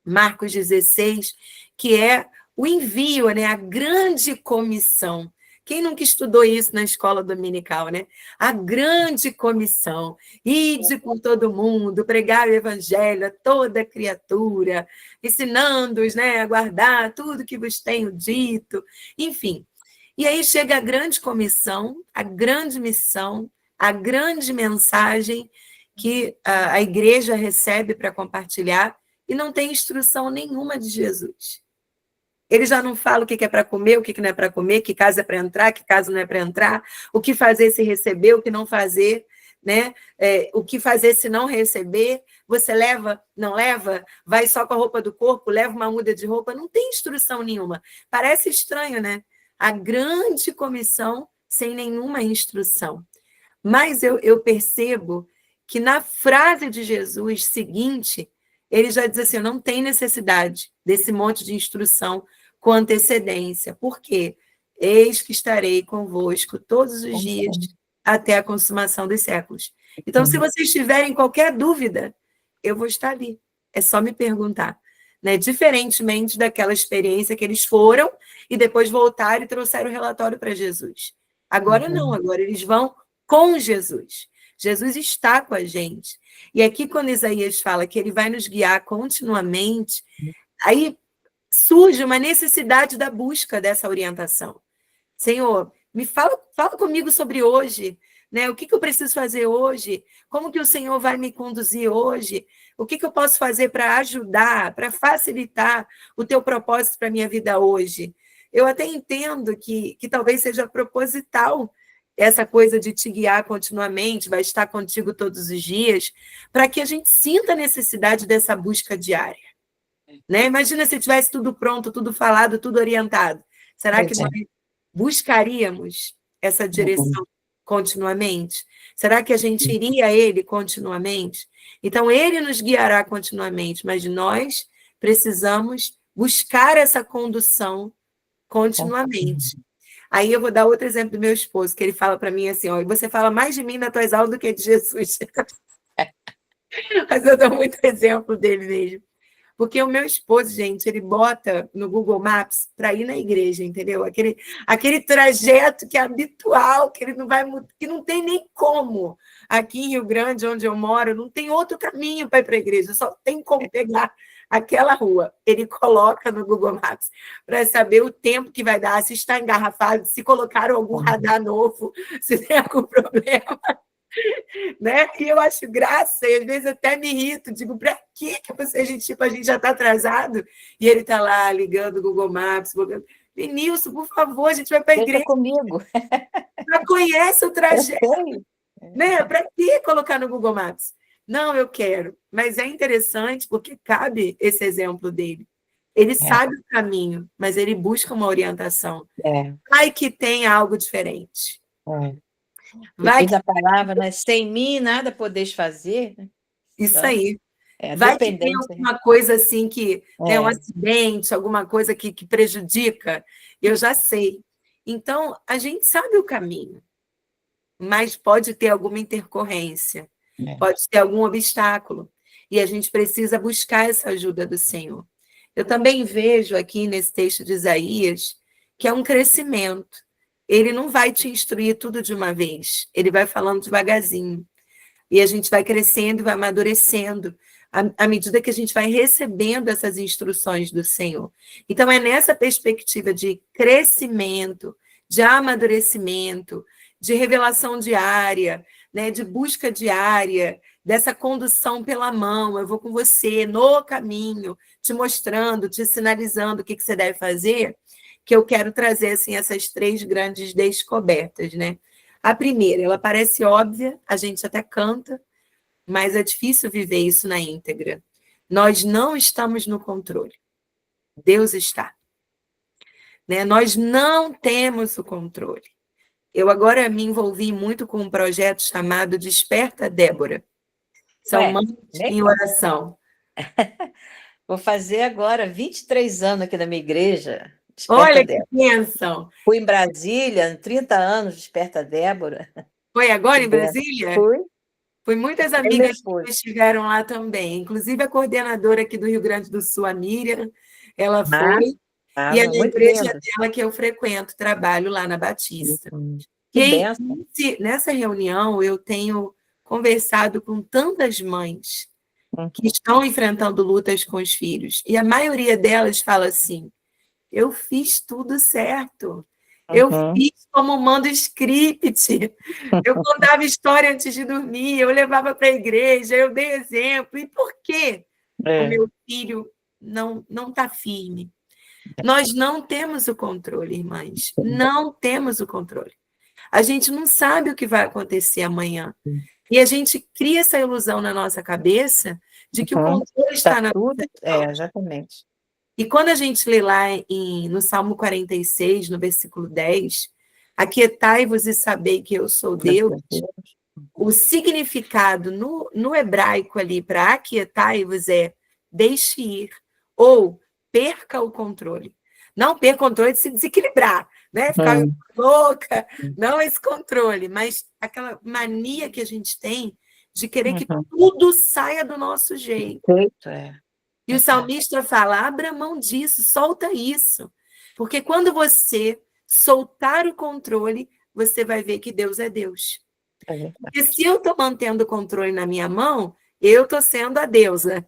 Marcos 16, que é o envio, né, a grande comissão. Quem nunca estudou isso na escola dominical, né? A grande comissão. Ide por todo mundo, pregar o evangelho a toda criatura, ensinando-os, né, a guardar tudo que vos tenho dito. Enfim. E aí chega a grande comissão, a grande missão, a grande mensagem que a igreja recebe para compartilhar e não tem instrução nenhuma de Jesus. Ele já não fala o que é para comer, o que não é para comer, que casa é para entrar, que casa não é para entrar, o que fazer se receber, o que não fazer, né? O que fazer se não receber, você leva, não leva, vai só com a roupa do corpo, leva uma muda de roupa, não tem instrução nenhuma. Parece estranho, né? A grande comissão sem nenhuma instrução. Mas eu percebo que na frase de Jesus seguinte, ele já diz assim, não tem necessidade desse monte de instrução com antecedência. Por quê? Eis que estarei convosco todos os dias até a consumação dos séculos. Então, se vocês tiverem qualquer dúvida, eu vou estar ali. É só me perguntar. Né? Diferentemente daquela experiência que eles foram e depois voltaram e trouxeram o relatório para Jesus. Agora não, agora eles vão com Jesus. Jesus está com a gente. E aqui, quando Isaías fala que ele vai nos guiar continuamente, aí surge uma necessidade da busca dessa orientação. Senhor, fala comigo sobre hoje, né? O que eu preciso fazer hoje? Como que o Senhor vai me conduzir hoje? O que eu posso fazer para ajudar, para facilitar o teu propósito para a minha vida hoje? Eu até entendo que talvez seja proposital essa coisa de te guiar continuamente, vai estar contigo todos os dias, para que a gente sinta a necessidade dessa busca diária. Né? Imagina se tivesse tudo pronto, tudo falado, tudo orientado. Será que nós buscaríamos essa direção continuamente? Será que a gente iria a Ele continuamente? Então, Ele nos guiará continuamente, mas nós precisamos buscar essa condução continuamente. Aí eu vou dar outro exemplo do meu esposo, que ele fala para mim assim, ó, você fala mais de mim nas tuas aulas do que de Jesus. Mas eu dou muito exemplo dele mesmo. Porque o meu esposo, gente, ele bota no Google Maps para ir na igreja, entendeu? Aquele trajeto que é habitual, que ele não vai, que não tem nem como. Aqui em Rio Grande, onde eu moro, não tem outro caminho para ir para a igreja, só tem como pegar aquela rua. Ele coloca no Google Maps para saber o tempo que vai dar, se está engarrafado, se colocaram algum radar novo, se tem algum problema. Né? E eu acho graça, e às vezes até me irrito, digo, para que a gente já está atrasado? E ele está lá ligando o Google Maps, Denilson, por favor, a gente vai para a igreja. Comigo. Já conhece o trajeto. Né? Para que colocar no Google Maps? Não, eu quero. Mas é interessante porque cabe esse exemplo dele. Ele sabe o caminho, mas ele busca uma orientação. Vai que tem algo diferente. Vai que a palavra, né? Sem mim nada podeis fazer. Isso então, aí. Vai que tem alguma coisa assim que um acidente, alguma coisa que prejudica, eu já sei. Então, a gente sabe o caminho, mas pode ter alguma intercorrência, pode ter algum obstáculo, e a gente precisa buscar essa ajuda do Senhor. Eu também vejo aqui nesse texto de Isaías que é um crescimento. Ele não vai te instruir tudo de uma vez, ele vai falando devagarzinho. E a gente vai crescendo, vai amadurecendo, à medida que a gente vai recebendo essas instruções do Senhor. Então, é nessa perspectiva de crescimento, de amadurecimento, de revelação diária, né, de busca diária, dessa condução pela mão, eu vou com você no caminho, te mostrando, te sinalizando o que você deve fazer, que eu quero trazer assim, essas 3 grandes descobertas, né? A primeira, ela parece óbvia, a gente até canta, mas é difícil viver isso na íntegra. Nós não estamos no controle. Deus está. Né? Nós não temos o controle. Eu agora me envolvi muito com um projeto chamado Desperta Débora. São mães em oração. Vou fazer agora 23 anos aqui na minha igreja. Desperta Olha Débora. Que bênção! Fui em Brasília, 30 anos, Desperta Débora. Foi agora em Brasília? Fui muitas amigas que estiveram lá também, inclusive a coordenadora aqui do Rio Grande do Sul, a Miriam, ela foi, e a minha igreja dela que eu frequento, trabalho lá na Batista. E nessa reunião eu tenho conversado com tantas mães que estão enfrentando lutas com os filhos, e a maioria delas fala assim, eu fiz tudo certo. Eu fiz como manda o script. Eu contava história antes de dormir, eu levava para a igreja, eu dei exemplo. E por quê? O meu filho não está firme. Nós não temos o controle, irmãs. Não temos o controle. A gente não sabe o que vai acontecer amanhã. E a gente cria essa ilusão na nossa cabeça de que o controle está na tudo. Exatamente. E quando a gente lê lá no Salmo 46, no versículo 10, aquietai-vos e sabei que eu sou Deus, o significado no hebraico ali para aquietai-vos é deixe ir, ou perca o controle. Não perca o controle de se desequilibrar, né? Ficar louca, não esse controle, mas aquela mania que a gente tem de querer que tudo saia do nosso jeito. E o salmista fala, abra mão disso, solta isso. Porque quando soltar o controle, você vai ver que Deus é Deus. Porque se eu estou mantendo o controle na minha mão, eu estou sendo a deusa.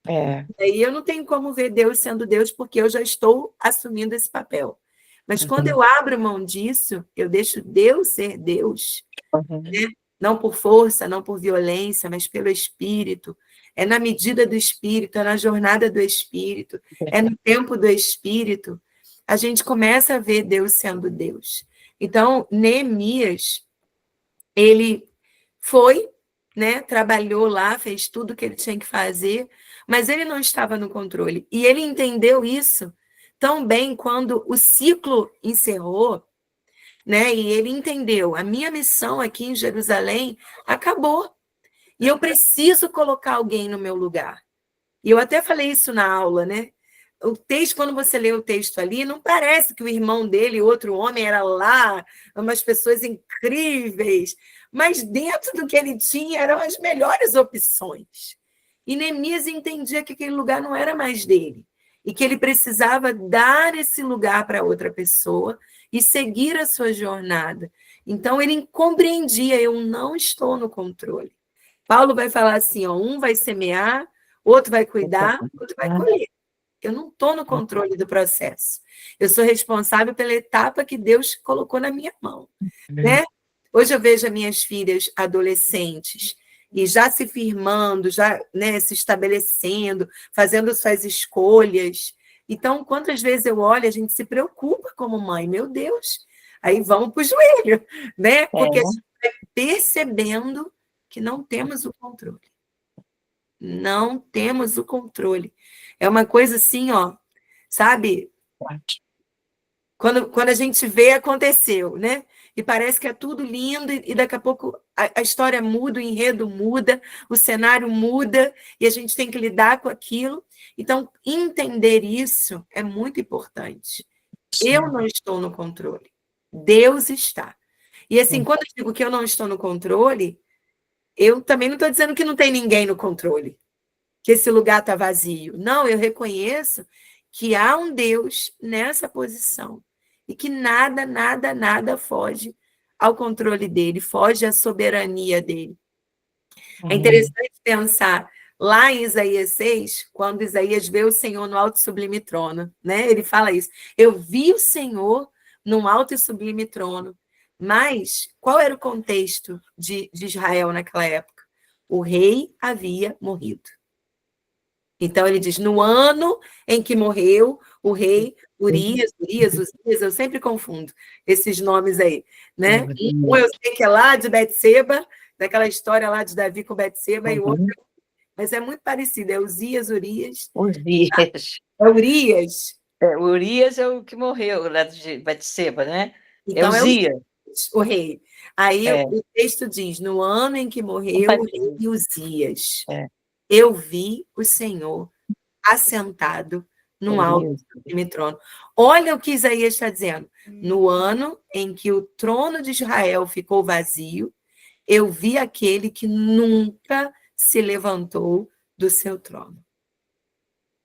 É. E aí eu não tenho como ver Deus sendo Deus, porque eu já estou assumindo esse papel. Mas quando eu abro mão disso, eu deixo Deus ser Deus, né? Não por força, não por violência, mas pelo Espírito. É na medida do Espírito, é na jornada do Espírito, é no tempo do Espírito. A gente começa a ver Deus sendo Deus. Então, Neemias, ele foi, né, trabalhou lá, fez tudo o que ele tinha que fazer, mas ele não estava no controle. E ele entendeu isso tão bem quando o ciclo encerrou, né? E ele entendeu, a minha missão aqui em Jerusalém acabou. E eu preciso colocar alguém no meu lugar. E eu até falei isso na aula, né? O texto, quando você lê o texto ali, não parece que o irmão dele, outro homem, era lá, umas pessoas incríveis, mas dentro do que ele tinha eram as melhores opções. E Neemias entendia que aquele lugar não era mais dele, e que ele precisava dar esse lugar para outra pessoa e seguir a sua jornada. Então, ele compreendia, eu não estou no controle. Paulo vai falar assim, ó, um vai semear, outro vai cuidar, outro vai colher. Eu não estou no controle do processo. Eu sou responsável pela etapa que Deus colocou na minha mão, né? Hoje eu vejo as minhas filhas adolescentes e já se firmando, já, né, se estabelecendo, fazendo suas escolhas. Então, quantas vezes eu olho, a gente se preocupa como mãe, meu Deus, aí vamos para o joelho, né? Porque a gente vai percebendo que não temos o controle. Não temos o controle. É uma coisa assim, ó, sabe? Quando a gente vê, aconteceu, né? E parece que é tudo lindo, e daqui a pouco a história muda, o enredo muda, o cenário muda, e a gente tem que lidar com aquilo. Então, entender isso é muito importante. Eu não estou no controle. Deus está. E assim, quando eu digo que eu não estou no controle, eu também não estou dizendo que não tem ninguém no controle, que esse lugar está vazio. Não, eu reconheço que há um Deus nessa posição e que nada, nada, nada foge ao controle dele, foge à soberania dele. É interessante pensar lá em Isaías 6, quando Isaías vê o Senhor no alto e sublime trono, né? Ele fala isso. Eu vi o Senhor num alto e sublime trono. Mas qual era o contexto de Israel naquela época? O rei havia morrido. Então, ele diz, no ano em que morreu o rei Uzias, eu sempre confundo esses nomes aí, né? Um eu sei que é lá de Betseba, daquela história lá de Davi com Betseba, e o outro, mas é muito parecido, é Uzias, Urias. Urias. É Urias. Urias é o que morreu lá de Betseba, né? Então, é Uzias. O rei. Aí o texto diz, no ano em que morreu o rei Uzias, eu vi o Senhor assentado num alto trono. Olha o que Isaías está dizendo. No ano em que o trono de Israel ficou vazio, eu vi aquele que nunca se levantou do seu trono.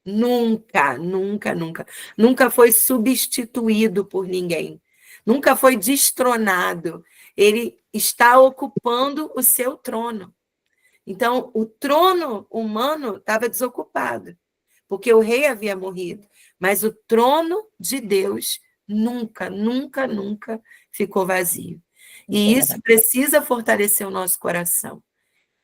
Nunca, nunca, nunca. Nunca foi substituído por ninguém. Nunca foi destronado. Ele está ocupando o seu trono. Então, o trono humano estava desocupado, porque o rei havia morrido. Mas o trono de Deus nunca, nunca, nunca ficou vazio. E isso precisa fortalecer o nosso coração.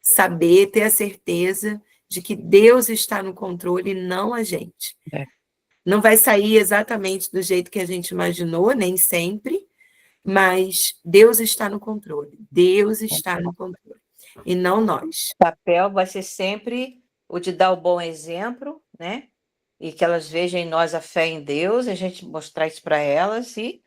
Saber, ter a certeza de que Deus está no controle e não a gente. Não vai sair exatamente do jeito que a gente imaginou, nem sempre, mas Deus está no controle. Deus está no controle. E não nós. O papel vai ser sempre o de dar o bom exemplo, né? E que elas vejam em nós a fé em Deus, a gente mostrar isso para elas e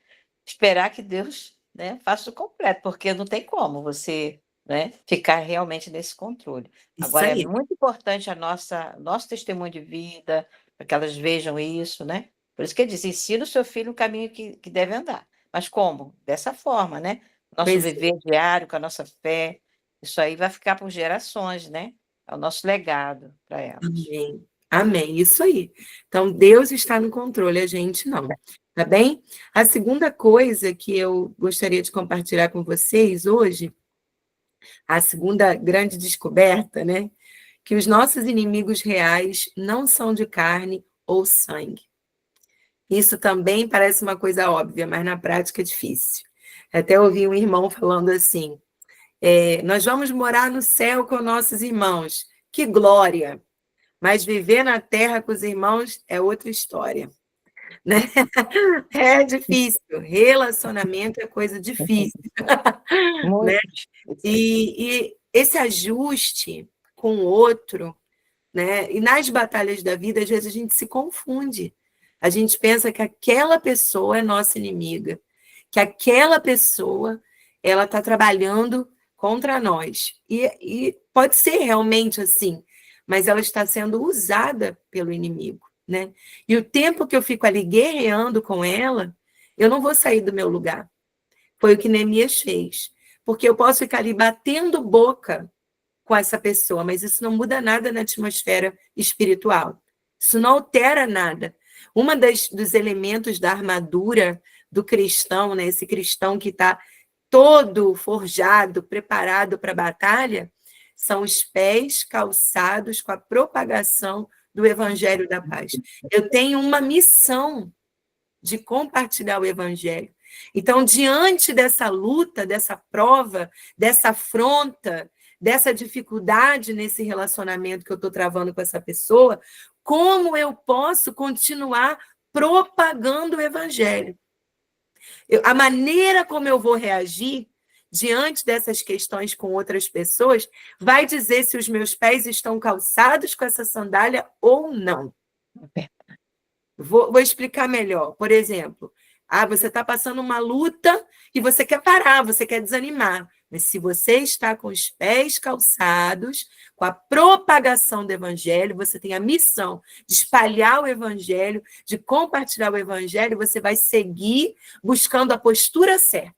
esperar que Deus, né, faça o completo, porque não tem como você, né, ficar realmente nesse controle. Isso Agora, aí. é muito importante nosso testemunho de vida, para que elas vejam isso, né? Por isso que ele diz, ensina o seu filho o caminho que deve andar. Mas como? Dessa forma, né? Nosso Pois é. viver diário, com a nossa fé, isso aí vai ficar por gerações, né? É o nosso legado para elas. Amém. Amém, isso aí. Então, Deus está no controle, a gente não. Tá bem? A segunda coisa que eu gostaria de compartilhar com vocês hoje, a segunda grande descoberta, né? que os nossos inimigos reais não são de carne ou sangue. Isso também parece uma coisa óbvia, mas na prática é difícil. Até ouvi um irmão falando assim, nós vamos morar no céu com nossos irmãos, que glória! Mas viver na terra com os irmãos é outra história. Né? É difícil, relacionamento é coisa difícil. Né? E esse ajuste com o outro, né? E nas batalhas da vida, às vezes a gente se confunde. A gente pensa que aquela pessoa é nossa inimiga, que aquela pessoa ela está trabalhando contra nós. E pode ser realmente assim, mas ela está sendo usada pelo inimigo. Né? E o tempo que eu fico ali guerreando com ela, eu não vou sair do meu lugar. Foi o que Neemias fez. Porque eu posso ficar ali batendo boca com essa pessoa, mas isso não muda nada na atmosfera espiritual. Isso não altera nada. Dos elementos da armadura do cristão, né? Esse cristão que está todo forjado, preparado para a batalha, são os pés calçados com a propagação do Evangelho da Paz. Eu tenho uma missão de compartilhar o Evangelho. Então, diante dessa luta, dessa prova, dessa afronta, dessa dificuldade nesse relacionamento que eu estou travando com essa pessoa, como eu posso continuar propagando o Evangelho? A maneira como eu vou reagir diante dessas questões com outras pessoas, vai dizer se os meus pés estão calçados com essa sandália ou não. Vou explicar melhor. Por exemplo, você está passando uma luta e você quer parar, você quer desanimar. Mas se você está com os pés calçados, com a propagação do Evangelho, você tem a missão de espalhar o Evangelho, de compartilhar o Evangelho, você vai seguir buscando a postura certa.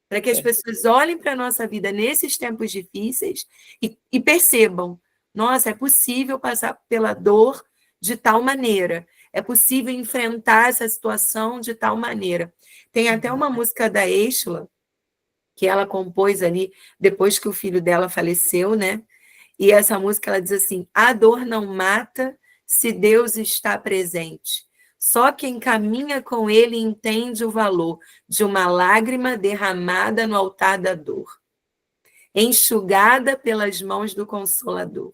Para que as pessoas olhem para a nossa vida nesses tempos difíceis e percebam, nossa, é possível passar pela dor de tal maneira, é possível enfrentar essa situação de tal maneira. Tem até uma música da Eixla, que ela compôs ali depois que o filho dela faleceu, né? E essa música, ela diz assim, a dor não mata se Deus está presente. Só quem caminha com ele entende o valor de uma lágrima derramada no altar da dor, enxugada pelas mãos do Consolador.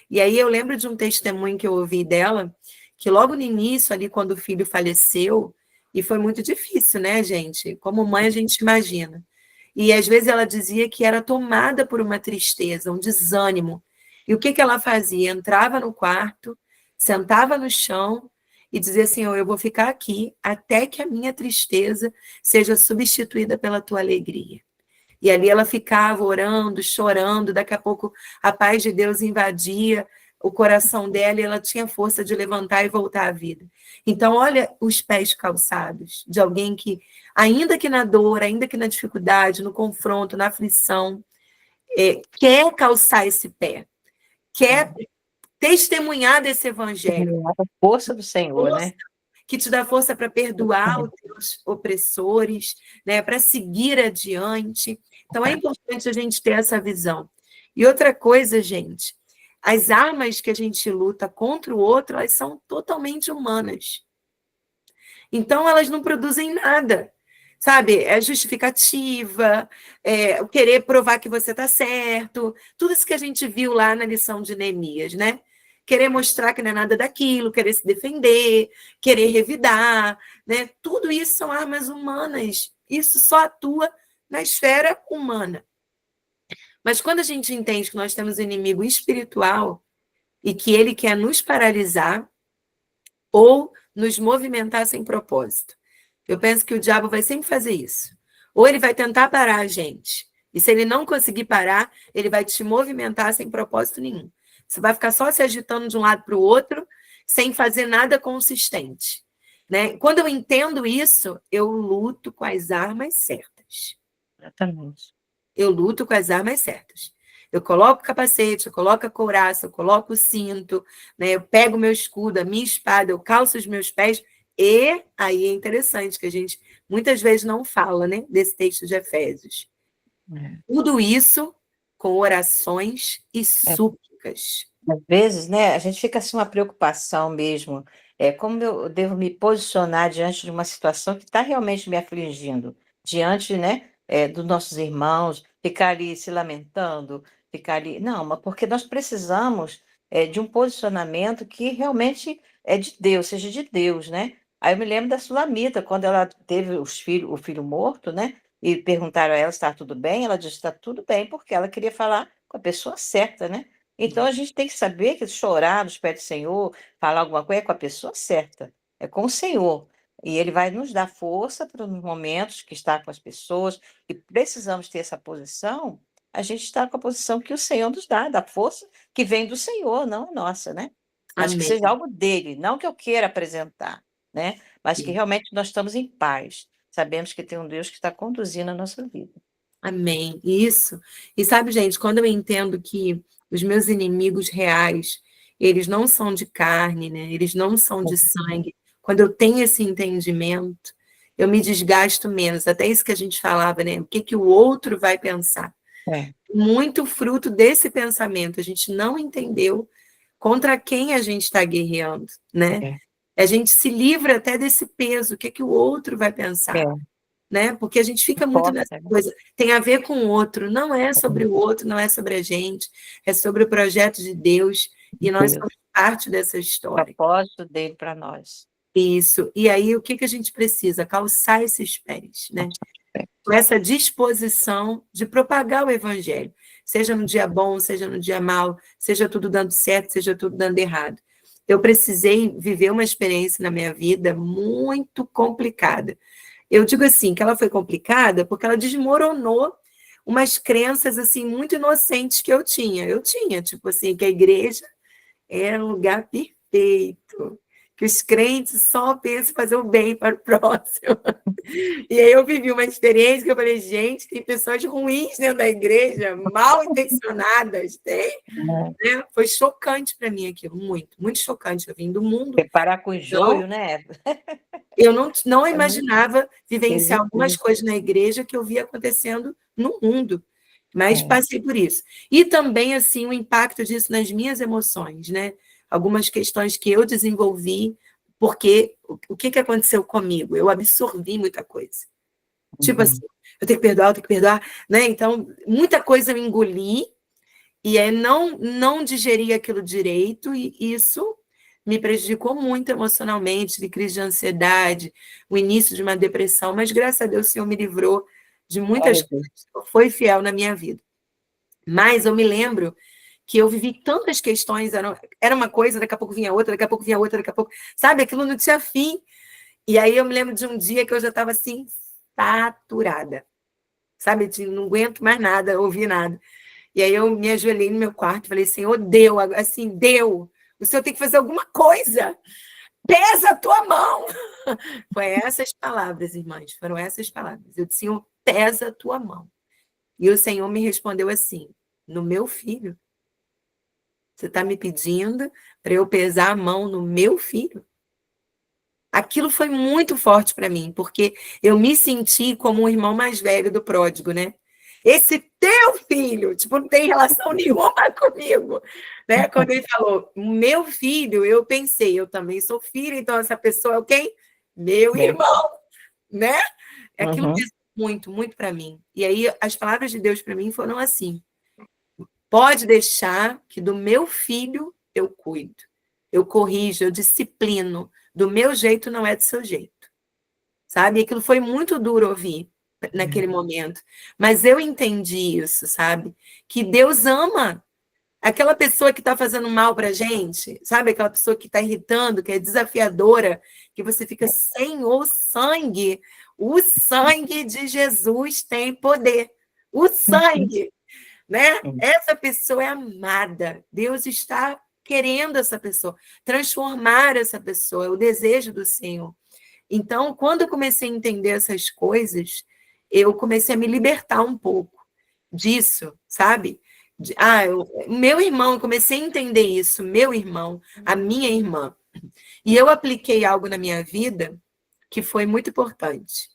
E aí eu lembro de um testemunho que eu ouvi dela, que logo no início, ali quando o filho faleceu, e foi muito difícil, né, gente? Como mãe a gente imagina. E às vezes ela dizia que era tomada por uma tristeza, um desânimo. E o que ela fazia? Entrava no quarto, sentava no chão, e dizer assim, eu vou ficar aqui até que a minha tristeza seja substituída pela tua alegria. E ali ela ficava orando, chorando, daqui a pouco a paz de Deus invadia o coração dela e ela tinha força de levantar e voltar à vida. Então, olha os pés calçados de alguém que, ainda que na dor, ainda que na dificuldade, no confronto, na aflição, quer calçar esse pé, quer testemunhar desse Evangelho. A força do Senhor, né? Que te dá força para perdoar os teus opressores, né? Para seguir adiante. Então, é importante a gente ter essa visão. E outra coisa, gente, as armas que a gente luta contra o outro, elas são totalmente humanas. Então, elas não produzem nada. Sabe? É justificativa, o querer provar que você está certo. Tudo isso que a gente viu lá na lição de Neemias, né? Querer mostrar que não é nada daquilo, querer se defender, querer revidar, né? Tudo isso são armas humanas. Isso só atua na esfera humana. Mas quando a gente entende que nós temos um inimigo espiritual e que ele quer nos paralisar ou nos movimentar sem propósito, eu penso que o diabo vai sempre fazer isso. Ou ele vai tentar parar a gente. E se ele não conseguir parar, ele vai te movimentar sem propósito nenhum. Você vai ficar só se agitando de um lado para o outro, sem fazer nada consistente. Né? Quando eu entendo isso, eu luto com as armas certas. Exatamente. Eu luto com as armas certas. Eu coloco o capacete, eu coloco a couraça, eu coloco o cinto, né? Eu pego o meu escudo, a minha espada, eu calço os meus pés. E aí é interessante que a gente muitas vezes não fala, né? Desse texto de Efésios. Tudo isso com orações e súplicas. Às vezes, né, a gente fica assim uma preocupação mesmo, como eu devo me posicionar diante de uma situação que está realmente me afligindo, diante, né, dos nossos irmãos, ficar ali se lamentando, ficar ali não, mas porque nós precisamos, de um posicionamento que realmente é de Deus, seja de Deus, né. Aí eu me lembro da Sulamita, quando ela teve o filho morto, né, e perguntaram a ela se estava tudo bem, ela disse: "Está tudo bem", porque ela queria falar com a pessoa certa, né. Então a gente tem que saber que chorar nos pés do Senhor, falar alguma coisa é com a pessoa certa, é com o Senhor. E Ele vai nos dar força para os momentos que está com as pessoas, e precisamos ter essa posição, a gente está com a posição que o Senhor nos dá, da força que vem do Senhor, não a nossa, né. Mas que Amém. seja algo dele, não que eu queira apresentar, né, mas que realmente nós estamos em paz, sabemos que tem um Deus que está conduzindo a nossa vida. Amém. Isso. E sabe, gente, quando eu entendo que os meus inimigos reais, eles não são de carne, né? Eles não são de sangue. Quando eu tenho esse entendimento, eu me desgasto menos. Até isso que a gente falava, né? O que que o outro vai pensar? É. Muito fruto desse pensamento. A gente não entendeu contra quem a gente está guerreando, né? A gente se livra até desse peso. O que que o outro vai pensar? É. Né? Porque a gente fica muito Importa, nessa né. coisa, tem a ver com o outro, não é sobre o outro, não é sobre a gente, é sobre o projeto de Deus, e nós Deus. somos parte dessa O história. propósito dele para nós. Isso. E aí, o que que a gente precisa? Calçar esses pés, né? Com essa disposição de propagar o evangelho, seja no dia bom, seja no dia mau, seja tudo dando certo, seja tudo dando errado. Eu precisei viver uma experiência na minha vida muito complicada. Eu digo assim, que ela foi complicada porque ela desmoronou umas crenças assim muito inocentes que eu tinha. Eu tinha, tipo assim, que a igreja era um lugar perfeito, que os crentes só pensam em fazer o bem para o próximo. E aí eu vivi uma experiência que eu falei, gente, tem pessoas ruins dentro da igreja, mal intencionadas, tem. Né? Foi chocante para mim aquilo, muito, muito chocante. Eu vim do mundo. Preparar com joio, né? Eu não É muito imaginava vivenciar algumas difícil. coisas na igreja que eu via acontecendo no mundo, mas passei por isso. E também, assim, o impacto disso nas minhas emoções, né? Algumas questões que eu desenvolvi, porque o que aconteceu comigo? Eu absorvi muita coisa. Tipo assim, eu tenho que perdoar, né? Então, muita coisa eu engoli, e aí não digeri aquilo direito, e isso me prejudicou muito emocionalmente, de crise de ansiedade, o início de uma depressão, mas graças a Deus o Senhor me livrou de muitas Glória a Deus. coisas, foi fiel na minha vida. Mas eu me lembro que eu vivi tantas questões, era uma coisa, daqui a pouco vinha outra, daqui a pouco vinha outra, daqui a pouco, sabe, aquilo não tinha fim. E aí eu me lembro de um dia que eu já estava assim, saturada, sabe, não aguento mais nada, ouvir nada. E aí eu me ajoelhei no meu quarto e falei, Senhor, deu, assim, deu. O Senhor tem que fazer alguma coisa. Pesa a tua mão. Foi essas palavras, irmãs, foram essas palavras. Eu disse, Senhor, pesa a tua mão. E o Senhor me respondeu assim, no meu filho. Você está me pedindo para eu pesar a mão no meu filho? Aquilo foi muito forte para mim, porque eu me senti como um irmão mais velho do pródigo, né? Esse teu filho, tipo, não tem relação nenhuma comigo, né? Quando ele falou, meu filho, eu pensei, eu também sou filho, então essa pessoa é quem? Meu irmão, né? Aquilo pesou muito, muito para mim. E aí as palavras de Deus para mim foram assim: pode deixar que do meu filho eu cuido, eu corrijo, eu disciplino, do meu jeito não é do seu jeito. Sabe? Aquilo foi muito duro ouvir naquele momento. Mas eu entendi isso, sabe? Que Deus ama aquela pessoa que está fazendo mal para a gente, sabe? Aquela pessoa que está irritando, que é desafiadora, que você fica sem o sangue. O sangue de Jesus tem poder. O sangue, né? Essa pessoa é amada. Deus está querendo essa pessoa, transformar essa pessoa, é o desejo do Senhor. Então, quando eu comecei a entender essas coisas, eu comecei a me libertar um pouco disso, sabe? Meu irmão, eu comecei a entender isso, meu irmão, a minha irmã. E eu apliquei algo na minha vida que foi muito importante,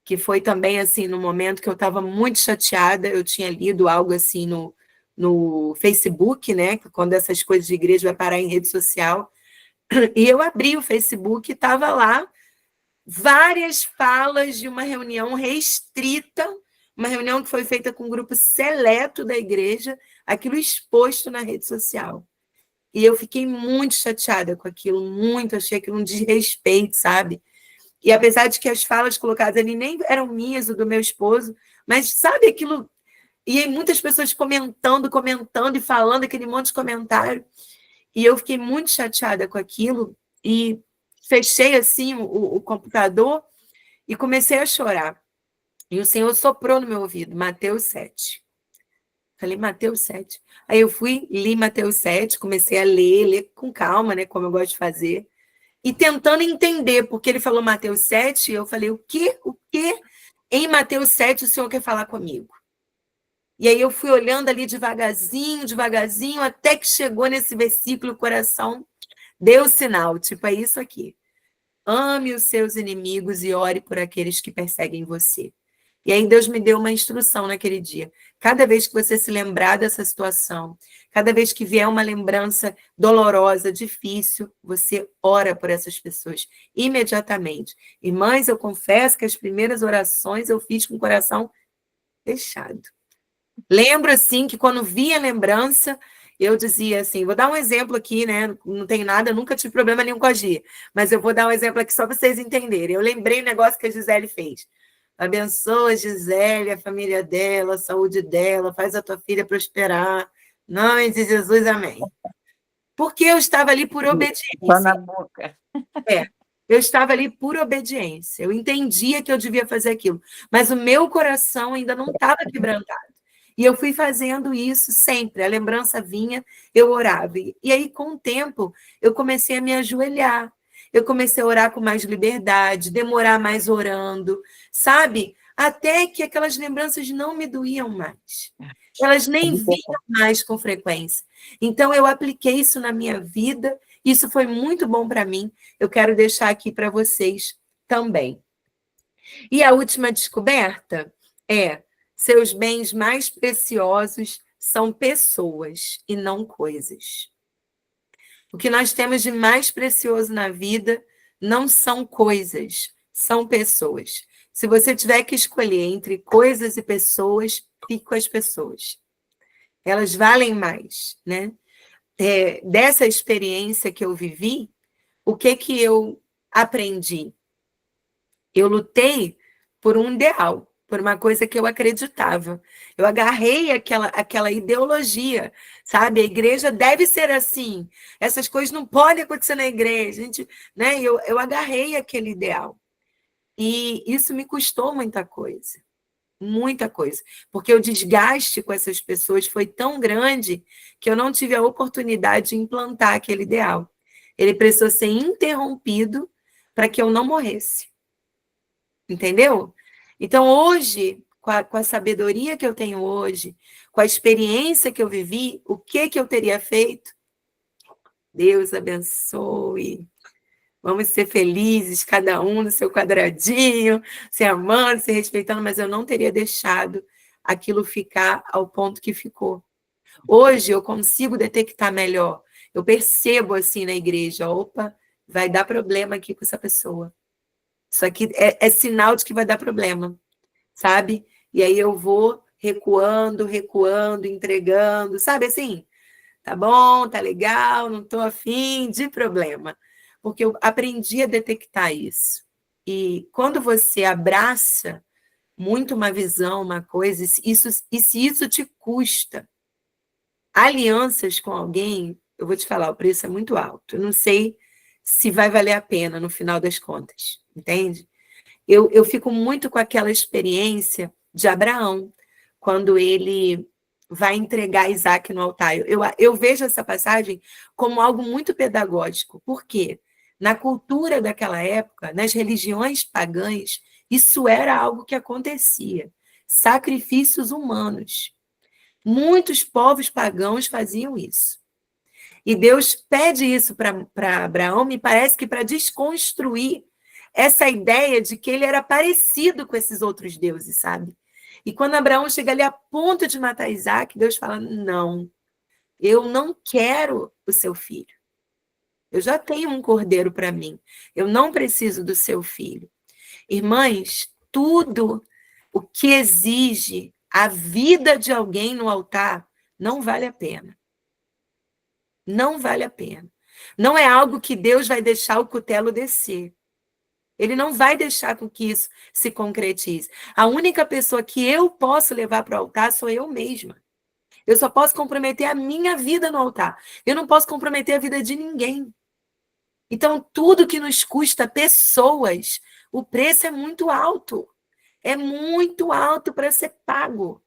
que foi também, assim, no momento que eu estava muito chateada, eu tinha lido algo, assim, no no Facebook, né? Quando essas coisas de igreja vai parar em rede social. E eu abri o Facebook e estava lá várias falas de uma reunião restrita, uma reunião que foi feita com um grupo seleto da igreja, aquilo exposto na rede social. E eu fiquei muito chateada com aquilo, muito, achei aquilo um desrespeito, sabe? E apesar de que as falas colocadas ali nem eram minhas ou do meu esposo, mas sabe aquilo... E aí muitas pessoas comentando e falando aquele monte de comentário. E eu fiquei muito chateada com aquilo e fechei assim o computador e comecei a chorar. E o Senhor soprou no meu ouvido, Mateus 7. Falei, Mateus 7. Aí eu fui, li Mateus 7, comecei a ler com calma, né, como eu gosto de fazer, e tentando entender, porque ele falou Mateus 7, eu falei, o que em Mateus 7 o Senhor quer falar comigo? E aí eu fui olhando ali devagarzinho, até que chegou nesse versículo, o coração deu sinal, tipo, é isso aqui. Ame os seus inimigos e ore por aqueles que perseguem você. E aí Deus me deu uma instrução naquele dia. Cada vez que você se lembrar dessa situação, cada vez que vier uma lembrança dolorosa, difícil, você ora por essas pessoas imediatamente. Irmãs, eu confesso que as primeiras orações eu fiz com o coração fechado. Lembro, assim, que quando via a lembrança, eu dizia assim, vou dar um exemplo aqui, né? Não tem nada, nunca tive problema nenhum com a Gia, mas eu vou dar um exemplo aqui só para vocês entenderem. Eu lembrei o negócio que a Gisele fez. Abençoa a Gisele, a família dela, a saúde dela, faz a tua filha prosperar. Em nome de Jesus, amém. Porque eu estava ali por obediência. Só na boca. Eu estava ali por obediência. Eu entendia que eu devia fazer aquilo, mas o meu coração ainda não estava quebrantado. E eu fui fazendo isso sempre. A lembrança vinha, eu orava. E aí, com o tempo, eu comecei a me ajoelhar. Eu comecei a orar com mais liberdade, demorar mais orando, sabe? Até que aquelas lembranças não me doíam mais. Elas nem vinham mais com frequência. Então, eu apliquei isso na minha vida. Isso foi muito bom para mim. Eu quero deixar aqui para vocês também. E a última descoberta é: seus bens mais preciosos são pessoas e não coisas. O que nós temos de mais precioso na vida não são coisas, são pessoas. Se você tiver que escolher entre coisas e pessoas, fique com as pessoas. Elas valem mais, né? Dessa experiência que eu vivi, o que eu aprendi? Eu lutei por um ideal, por uma coisa que eu acreditava. Eu agarrei aquela ideologia, sabe? A igreja deve ser assim. Essas coisas não podem acontecer na igreja. A gente, né? Eu agarrei aquele ideal. E isso me custou muita coisa. Muita coisa. Porque o desgaste com essas pessoas foi tão grande que eu não tive a oportunidade de implantar aquele ideal. Ele precisou ser interrompido para que eu não morresse. Entendeu? Então, hoje, com a sabedoria que eu tenho hoje, com a experiência que eu vivi, o que eu teria feito? Deus abençoe. Vamos ser felizes, cada um no seu quadradinho, se amando, se respeitando, mas eu não teria deixado aquilo ficar ao ponto que ficou. Hoje eu consigo detectar melhor. Eu percebo assim na igreja, opa, vai dar problema aqui com essa pessoa. Isso aqui é sinal de que vai dar problema, sabe? E aí eu vou recuando, entregando, sabe assim? Tá bom, tá legal, não tô afim de problema. Porque eu aprendi a detectar isso. E quando você abraça muito uma visão, uma coisa, e se isso te custa alianças com alguém, eu vou te falar, o preço é muito alto. Eu não sei se vai valer a pena no final das contas, entende? Eu fico muito com aquela experiência de Abraão, quando ele vai entregar Isaac no altar. Eu vejo essa passagem como algo muito pedagógico. Por quê? Na cultura daquela época, nas religiões pagãs, isso era algo que acontecia. Sacrifícios humanos. Muitos povos pagãos faziam isso. E Deus pede isso para Abraão, me parece que para desconstruir essa ideia de que ele era parecido com esses outros deuses, sabe? E quando Abraão chega ali a ponto de matar Isaac, Deus fala: não, eu não quero o seu filho. Eu já tenho um cordeiro para mim. Eu não preciso do seu filho. Irmãs, tudo o que exige a vida de alguém no altar não vale a pena. Não vale a pena. Não é algo que Deus vai deixar o cutelo descer. Ele não vai deixar com que isso se concretize. A única pessoa que eu posso levar para o altar sou eu mesma. Eu só posso comprometer a minha vida no altar. Eu não posso comprometer a vida de ninguém. Então, tudo que nos custa pessoas, o preço é muito alto. É muito alto para ser pago.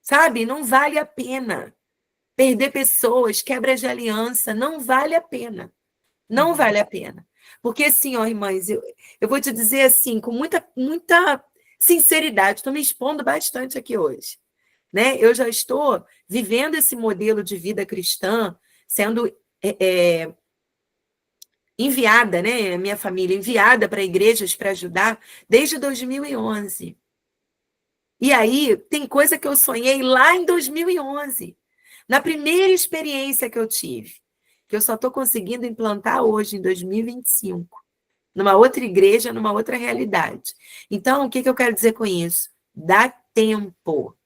Sabe? Não vale a pena. Perder pessoas, quebra de aliança, não vale a pena. Não vale a pena. Porque, assim, ó, irmãs, eu vou te dizer assim, com muita sinceridade, estou me expondo bastante aqui hoje. Né? Eu já estou vivendo esse modelo de vida cristã, sendo enviada, né? Minha família enviada para igrejas para ajudar desde 2011. E aí, tem coisa que eu sonhei lá em 2011, na primeira experiência que eu tive, que eu só estou conseguindo implantar hoje, em 2025, numa outra igreja, numa outra realidade. Então, o que eu quero dizer com isso? Dá tempo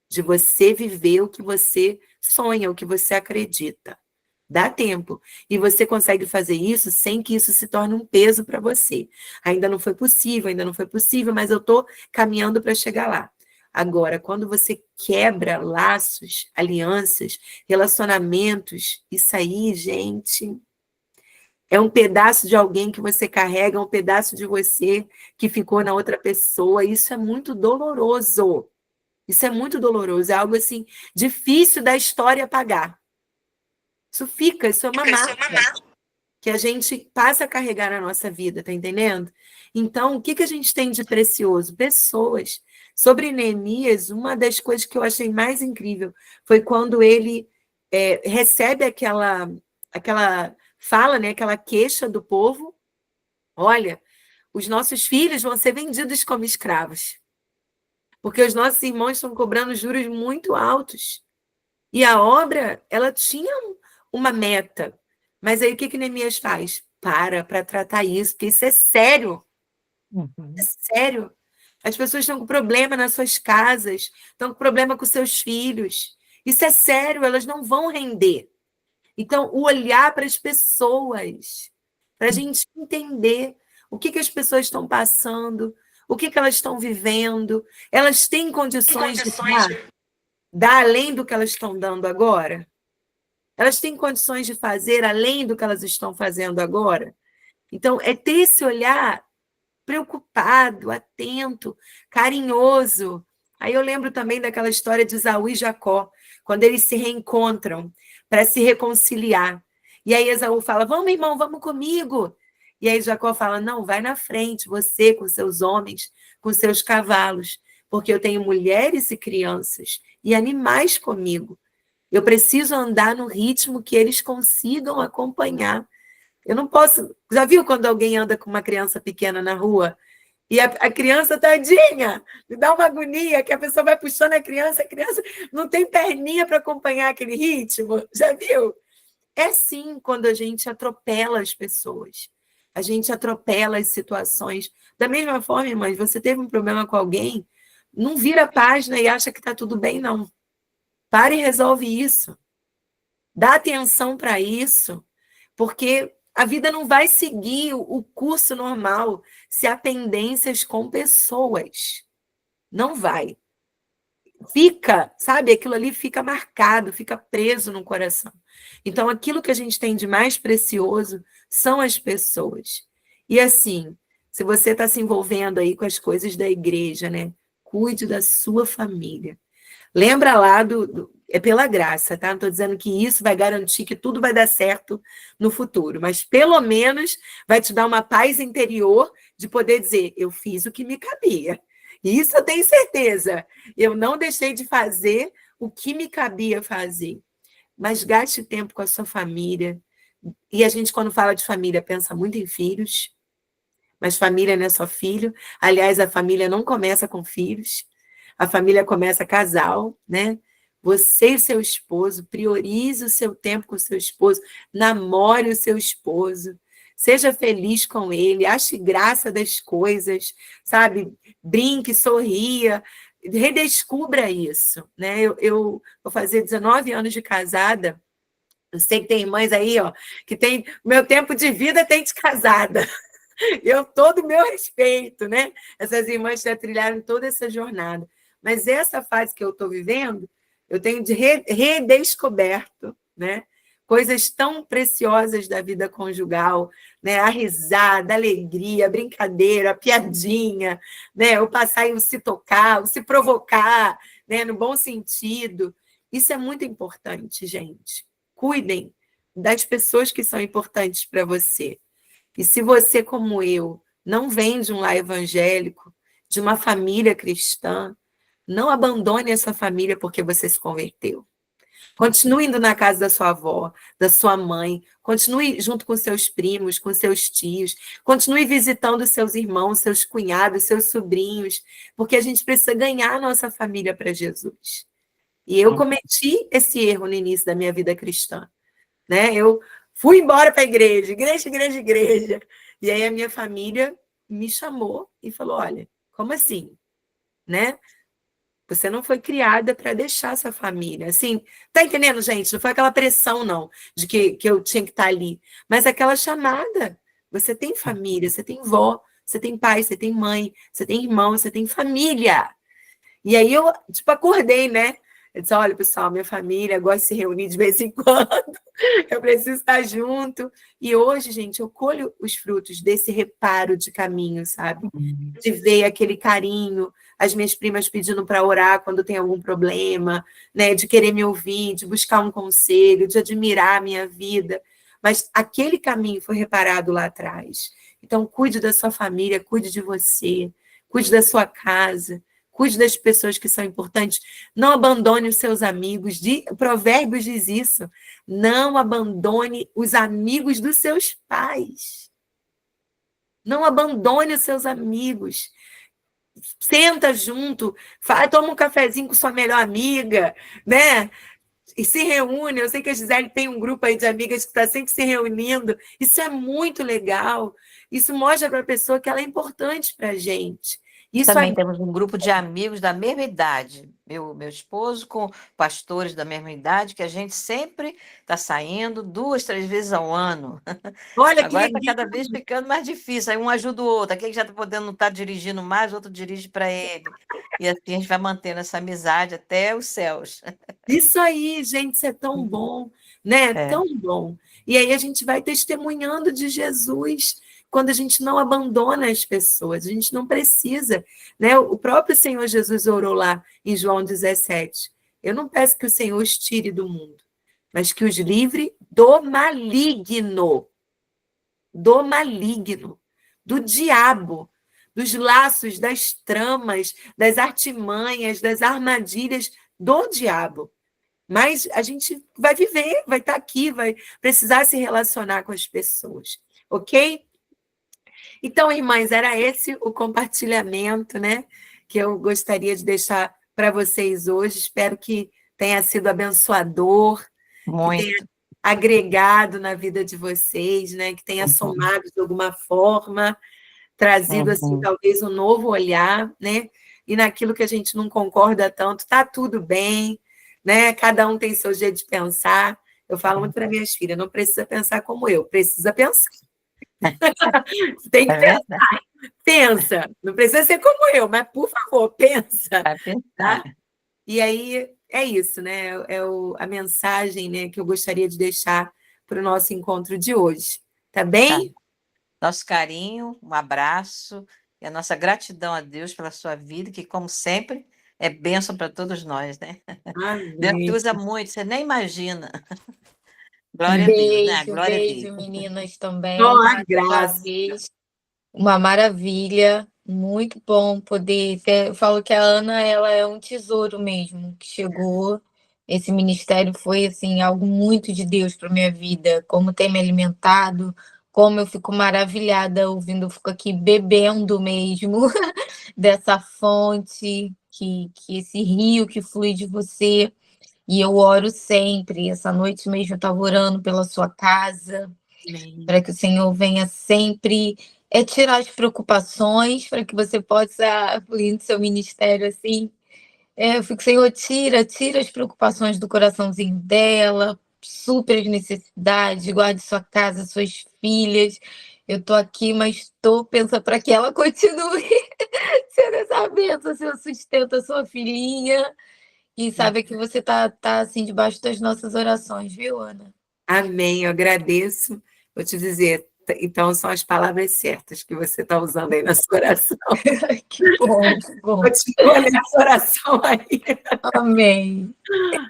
de você viver o que você sonha, o que você acredita. Dá tempo. E você consegue fazer isso sem que isso se torne um peso para você. Ainda não foi possível, mas eu estou caminhando para chegar lá. Agora, quando você quebra laços, alianças, relacionamentos, isso aí, gente, é um pedaço de alguém que você carrega, um pedaço de você que ficou na outra pessoa. Isso é muito doloroso. Isso é muito doloroso. É algo, assim, difícil da história apagar. Isso é uma marca que a gente passa a carregar na nossa vida, tá entendendo? Então, o que a gente tem de precioso? Pessoas. Sobre Neemias, uma das coisas que eu achei mais incrível foi quando ele recebe aquela fala, né, aquela queixa do povo: olha, os nossos filhos vão ser vendidos como escravos, porque os nossos irmãos estão cobrando juros muito altos. E a obra, ela tinha uma meta. Mas aí o que Neemias faz? Para tratar isso, porque isso é sério. É sério. As pessoas estão com problema nas suas casas, estão com problema com seus filhos. Isso é sério, elas não vão render. Então, o olhar para as pessoas, para a gente entender o que as pessoas estão passando, o que elas estão vivendo. Elas têm condições de dar além do que elas estão dando agora? Elas têm condições de fazer além do que elas estão fazendo agora? Então, é ter esse olhar preocupado, atento, carinhoso. Aí eu lembro também daquela história de Esaú e Jacó, quando eles se reencontram para se reconciliar. E aí Esaú fala: vamos, irmão, vamos comigo. E aí Jacó fala: não, vai na frente, você com seus homens, com seus cavalos, porque eu tenho mulheres e crianças e animais comigo. Eu preciso andar no ritmo que eles consigam acompanhar. Eu não posso... Já viu quando alguém anda com uma criança pequena na rua e a criança, tadinha, me dá uma agonia, que a pessoa vai puxando a criança não tem perninha para acompanhar aquele ritmo? Já viu? É assim quando a gente atropela as pessoas. A gente atropela as situações. Da mesma forma, irmãs, você teve um problema com alguém, não vira a página e acha que está tudo bem, não. Para e resolve isso. Dá atenção para isso, porque a vida não vai seguir o curso normal se há pendências com pessoas. Não vai. Fica, sabe? Aquilo ali fica marcado, fica preso no coração. Então, aquilo que a gente tem de mais precioso são as pessoas. E assim, se você está se envolvendo aí com as coisas da igreja, né? Cuide da sua família. Lembra lá é pela graça, tá? Não estou dizendo que isso vai garantir que tudo vai dar certo no futuro, mas pelo menos vai te dar uma paz interior de poder dizer: eu fiz o que me cabia. E isso eu tenho certeza. Eu não deixei de fazer o que me cabia fazer. Mas gaste tempo com a sua família. E a gente, quando fala de família, pensa muito em filhos. Mas família não é só filho. Aliás, a família não começa com filhos. a família começa casal, né? Você e seu esposo, priorize o seu tempo com o seu esposo, namore o seu esposo, seja feliz com ele, ache graça das coisas, sabe? Brinque, sorria, redescubra isso, né? Eu vou fazer 19 anos de casada, eu sei que tem irmãs aí, ó, que tem meu tempo de vida tem de casada. Eu todo o meu respeito, né? Essas irmãs já trilharam toda essa jornada. Mas essa fase que eu estou vivendo, eu tenho de redescoberto, né? Coisas tão preciosas da vida conjugal, né? A risada, a alegria, a brincadeira, a piadinha, né? O passar e o se tocar, o se provocar, né? No bom sentido. Isso é muito importante, gente. Cuidem das pessoas que são importantes para você. E se você, como eu, não vem de um lar evangélico, de uma família cristã, não abandone essa família porque você se converteu. Continue indo na casa da sua avó, da sua mãe, continue junto com seus primos, com seus tios, continue visitando seus irmãos, seus cunhados, seus sobrinhos, porque a gente precisa ganhar a nossa família para Jesus. E eu cometi esse erro no início da minha vida cristã, né? Eu fui embora para a igreja, igreja. E aí a minha família me chamou e falou, olha, como assim? Né? Você não foi criada para deixar essa família. Assim, tá entendendo, gente? Não foi aquela pressão, não, de que eu tinha que estar ali. Mas aquela chamada. Você tem família, você tem vó, você tem pai, você tem mãe, você tem irmão, você tem família. E aí eu, tipo, acordei, né? Eu disse, olha, pessoal, minha família gosta de se reunir de vez em quando. Eu preciso estar junto. E hoje, gente, eu colho os frutos desse reparo de caminho, sabe? De ver aquele carinho, as minhas primas pedindo para orar quando tem algum problema, né? De querer me ouvir, de buscar um conselho, de admirar a minha vida. Mas aquele caminho foi reparado lá atrás. Então, cuide da sua família, cuide de você, cuide da sua casa, cuide das pessoas que são importantes. Não abandone os seus amigos. Provérbios diz isso. Não abandone os amigos dos seus pais. Não abandone os seus amigos. Senta junto, toma um cafezinho com sua melhor amiga, né? E se reúne. Eu sei que a Gisele tem um grupo aí de amigas que está sempre se reunindo. Isso é muito legal. Isso mostra para a pessoa que ela é importante para a gente. Isso Também temos um grupo de amigos da mesma idade, meu esposo com pastores da mesma idade, que a gente sempre está saindo 2, 3 vezes ao ano. Olha Agora que está cada vez ficando mais difícil, aí um ajuda o outro, aquele já está podendo não estar dirigindo mais, o outro dirige para ele. E assim a gente vai mantendo essa amizade até os céus. Isso aí, gente, isso é tão bom, né? Tão bom. E aí a gente vai testemunhando de Jesus quando a gente não abandona as pessoas, a gente não precisa, né? O próprio Senhor Jesus orou lá em João 17. Eu não peço que o Senhor os tire do mundo, mas que os livre do maligno, do diabo, dos laços, das tramas, das artimanhas, das armadilhas do diabo. Mas a gente vai viver, vai estar aqui, vai precisar se relacionar com as pessoas, ok? Então, irmãs, era esse o compartilhamento, né, que eu gostaria de deixar para vocês hoje. Espero que tenha sido abençoador, Muito. que tenha agregado na vida de vocês, né, que tenha somado de alguma forma, trazido assim talvez um novo olhar, né? E naquilo que a gente não concorda tanto, tá tudo bem, né? Cada um tem seu jeito de pensar. Eu falo muito para minhas filhas, não precisa pensar como eu, precisa pensar. Tem que pensar. Pensa. Não precisa ser como eu, mas, por favor, pensa. Vai pensar. Tá? E aí, é isso, né? A mensagem, né, que eu gostaria de deixar para o nosso encontro de hoje. Tá bem? Nosso carinho, um abraço e a nossa gratidão a Deus pela sua vida, que, como sempre, é bênção para todos nós, né? Deus te usa muito, você nem imagina. Glória a Deus, né? Glória a Beijo, Deus. meninas também. Só a Mais uma graça. vez. Uma maravilha, muito bom poder ter. Eu falo que a Ana, ela é um tesouro mesmo, que chegou. Esse ministério foi assim algo muito de Deus para minha vida, como tem me alimentado, como eu fico maravilhada ouvindo, eu fico aqui bebendo mesmo dessa fonte. que esse rio que flui de você. E eu oro sempre. Essa noite mesmo eu estava orando pela sua casa, Amém. para que o Senhor venha sempre tirar as preocupações, para que você possa fluir no seu ministério assim. Eu fico, Senhor, tira as preocupações do coraçãozinho dela, supre as necessidades, guarde sua casa, suas filhas. Eu tô aqui, mas estou pensando para que ela continue sendo essa bênção, seu sustento, a sua filhinha. E sabe que você tá assim debaixo das nossas orações, viu, Ana? Amém, eu agradeço. Vou te dizer, então são as palavras certas que você está usando aí na sua oração. Que bom, que bom. Continua nessa oração aí. Amém.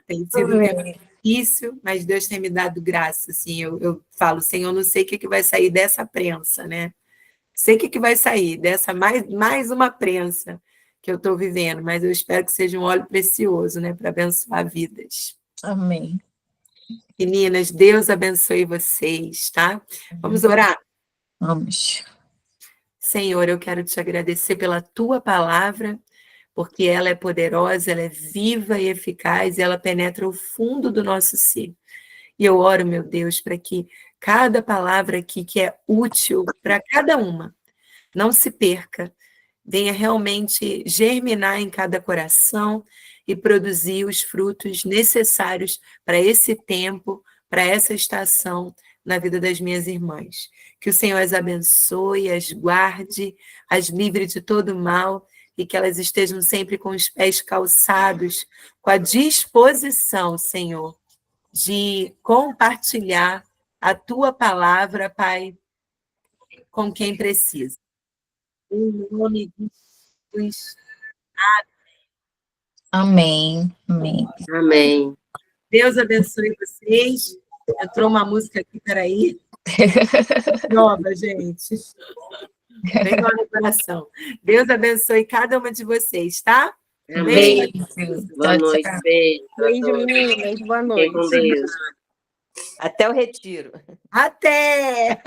Tem sido um tempo Amém. difícil, mas Deus tem me dado graça. Assim, eu falo, Senhor, não sei o que vai sair dessa prensa, né? Sei o que vai sair dessa mais uma prensa que eu estou vivendo, mas eu espero que seja um óleo precioso, né, para abençoar vidas. Amém. Meninas, Deus abençoe vocês, tá? Vamos orar? Vamos. Senhor, eu quero te agradecer pela tua palavra, porque ela é poderosa, ela é viva e eficaz, e ela penetra o fundo do nosso ser. E eu oro, meu Deus, para que cada palavra aqui que é útil para cada uma não se perca, venha realmente germinar em cada coração e produzir os frutos necessários para esse tempo, para essa estação na vida das minhas irmãs. Que o Senhor as abençoe, as guarde, as livre de todo mal e que elas estejam sempre com os pés calçados, com a disposição, Senhor, de compartilhar a tua palavra, Pai, com quem precisa. Em nome de Jesus. Amém. Amém. Amém. Deus abençoe vocês. Entrou uma música aqui, peraí. Nova, gente. Bem no coração. Deus abençoe cada uma de vocês, tá? Amém. Beijo. Boa noite. Beijo. Beijo, meninas. Boa Fiquem noite. com Deus. Até o retiro. Até!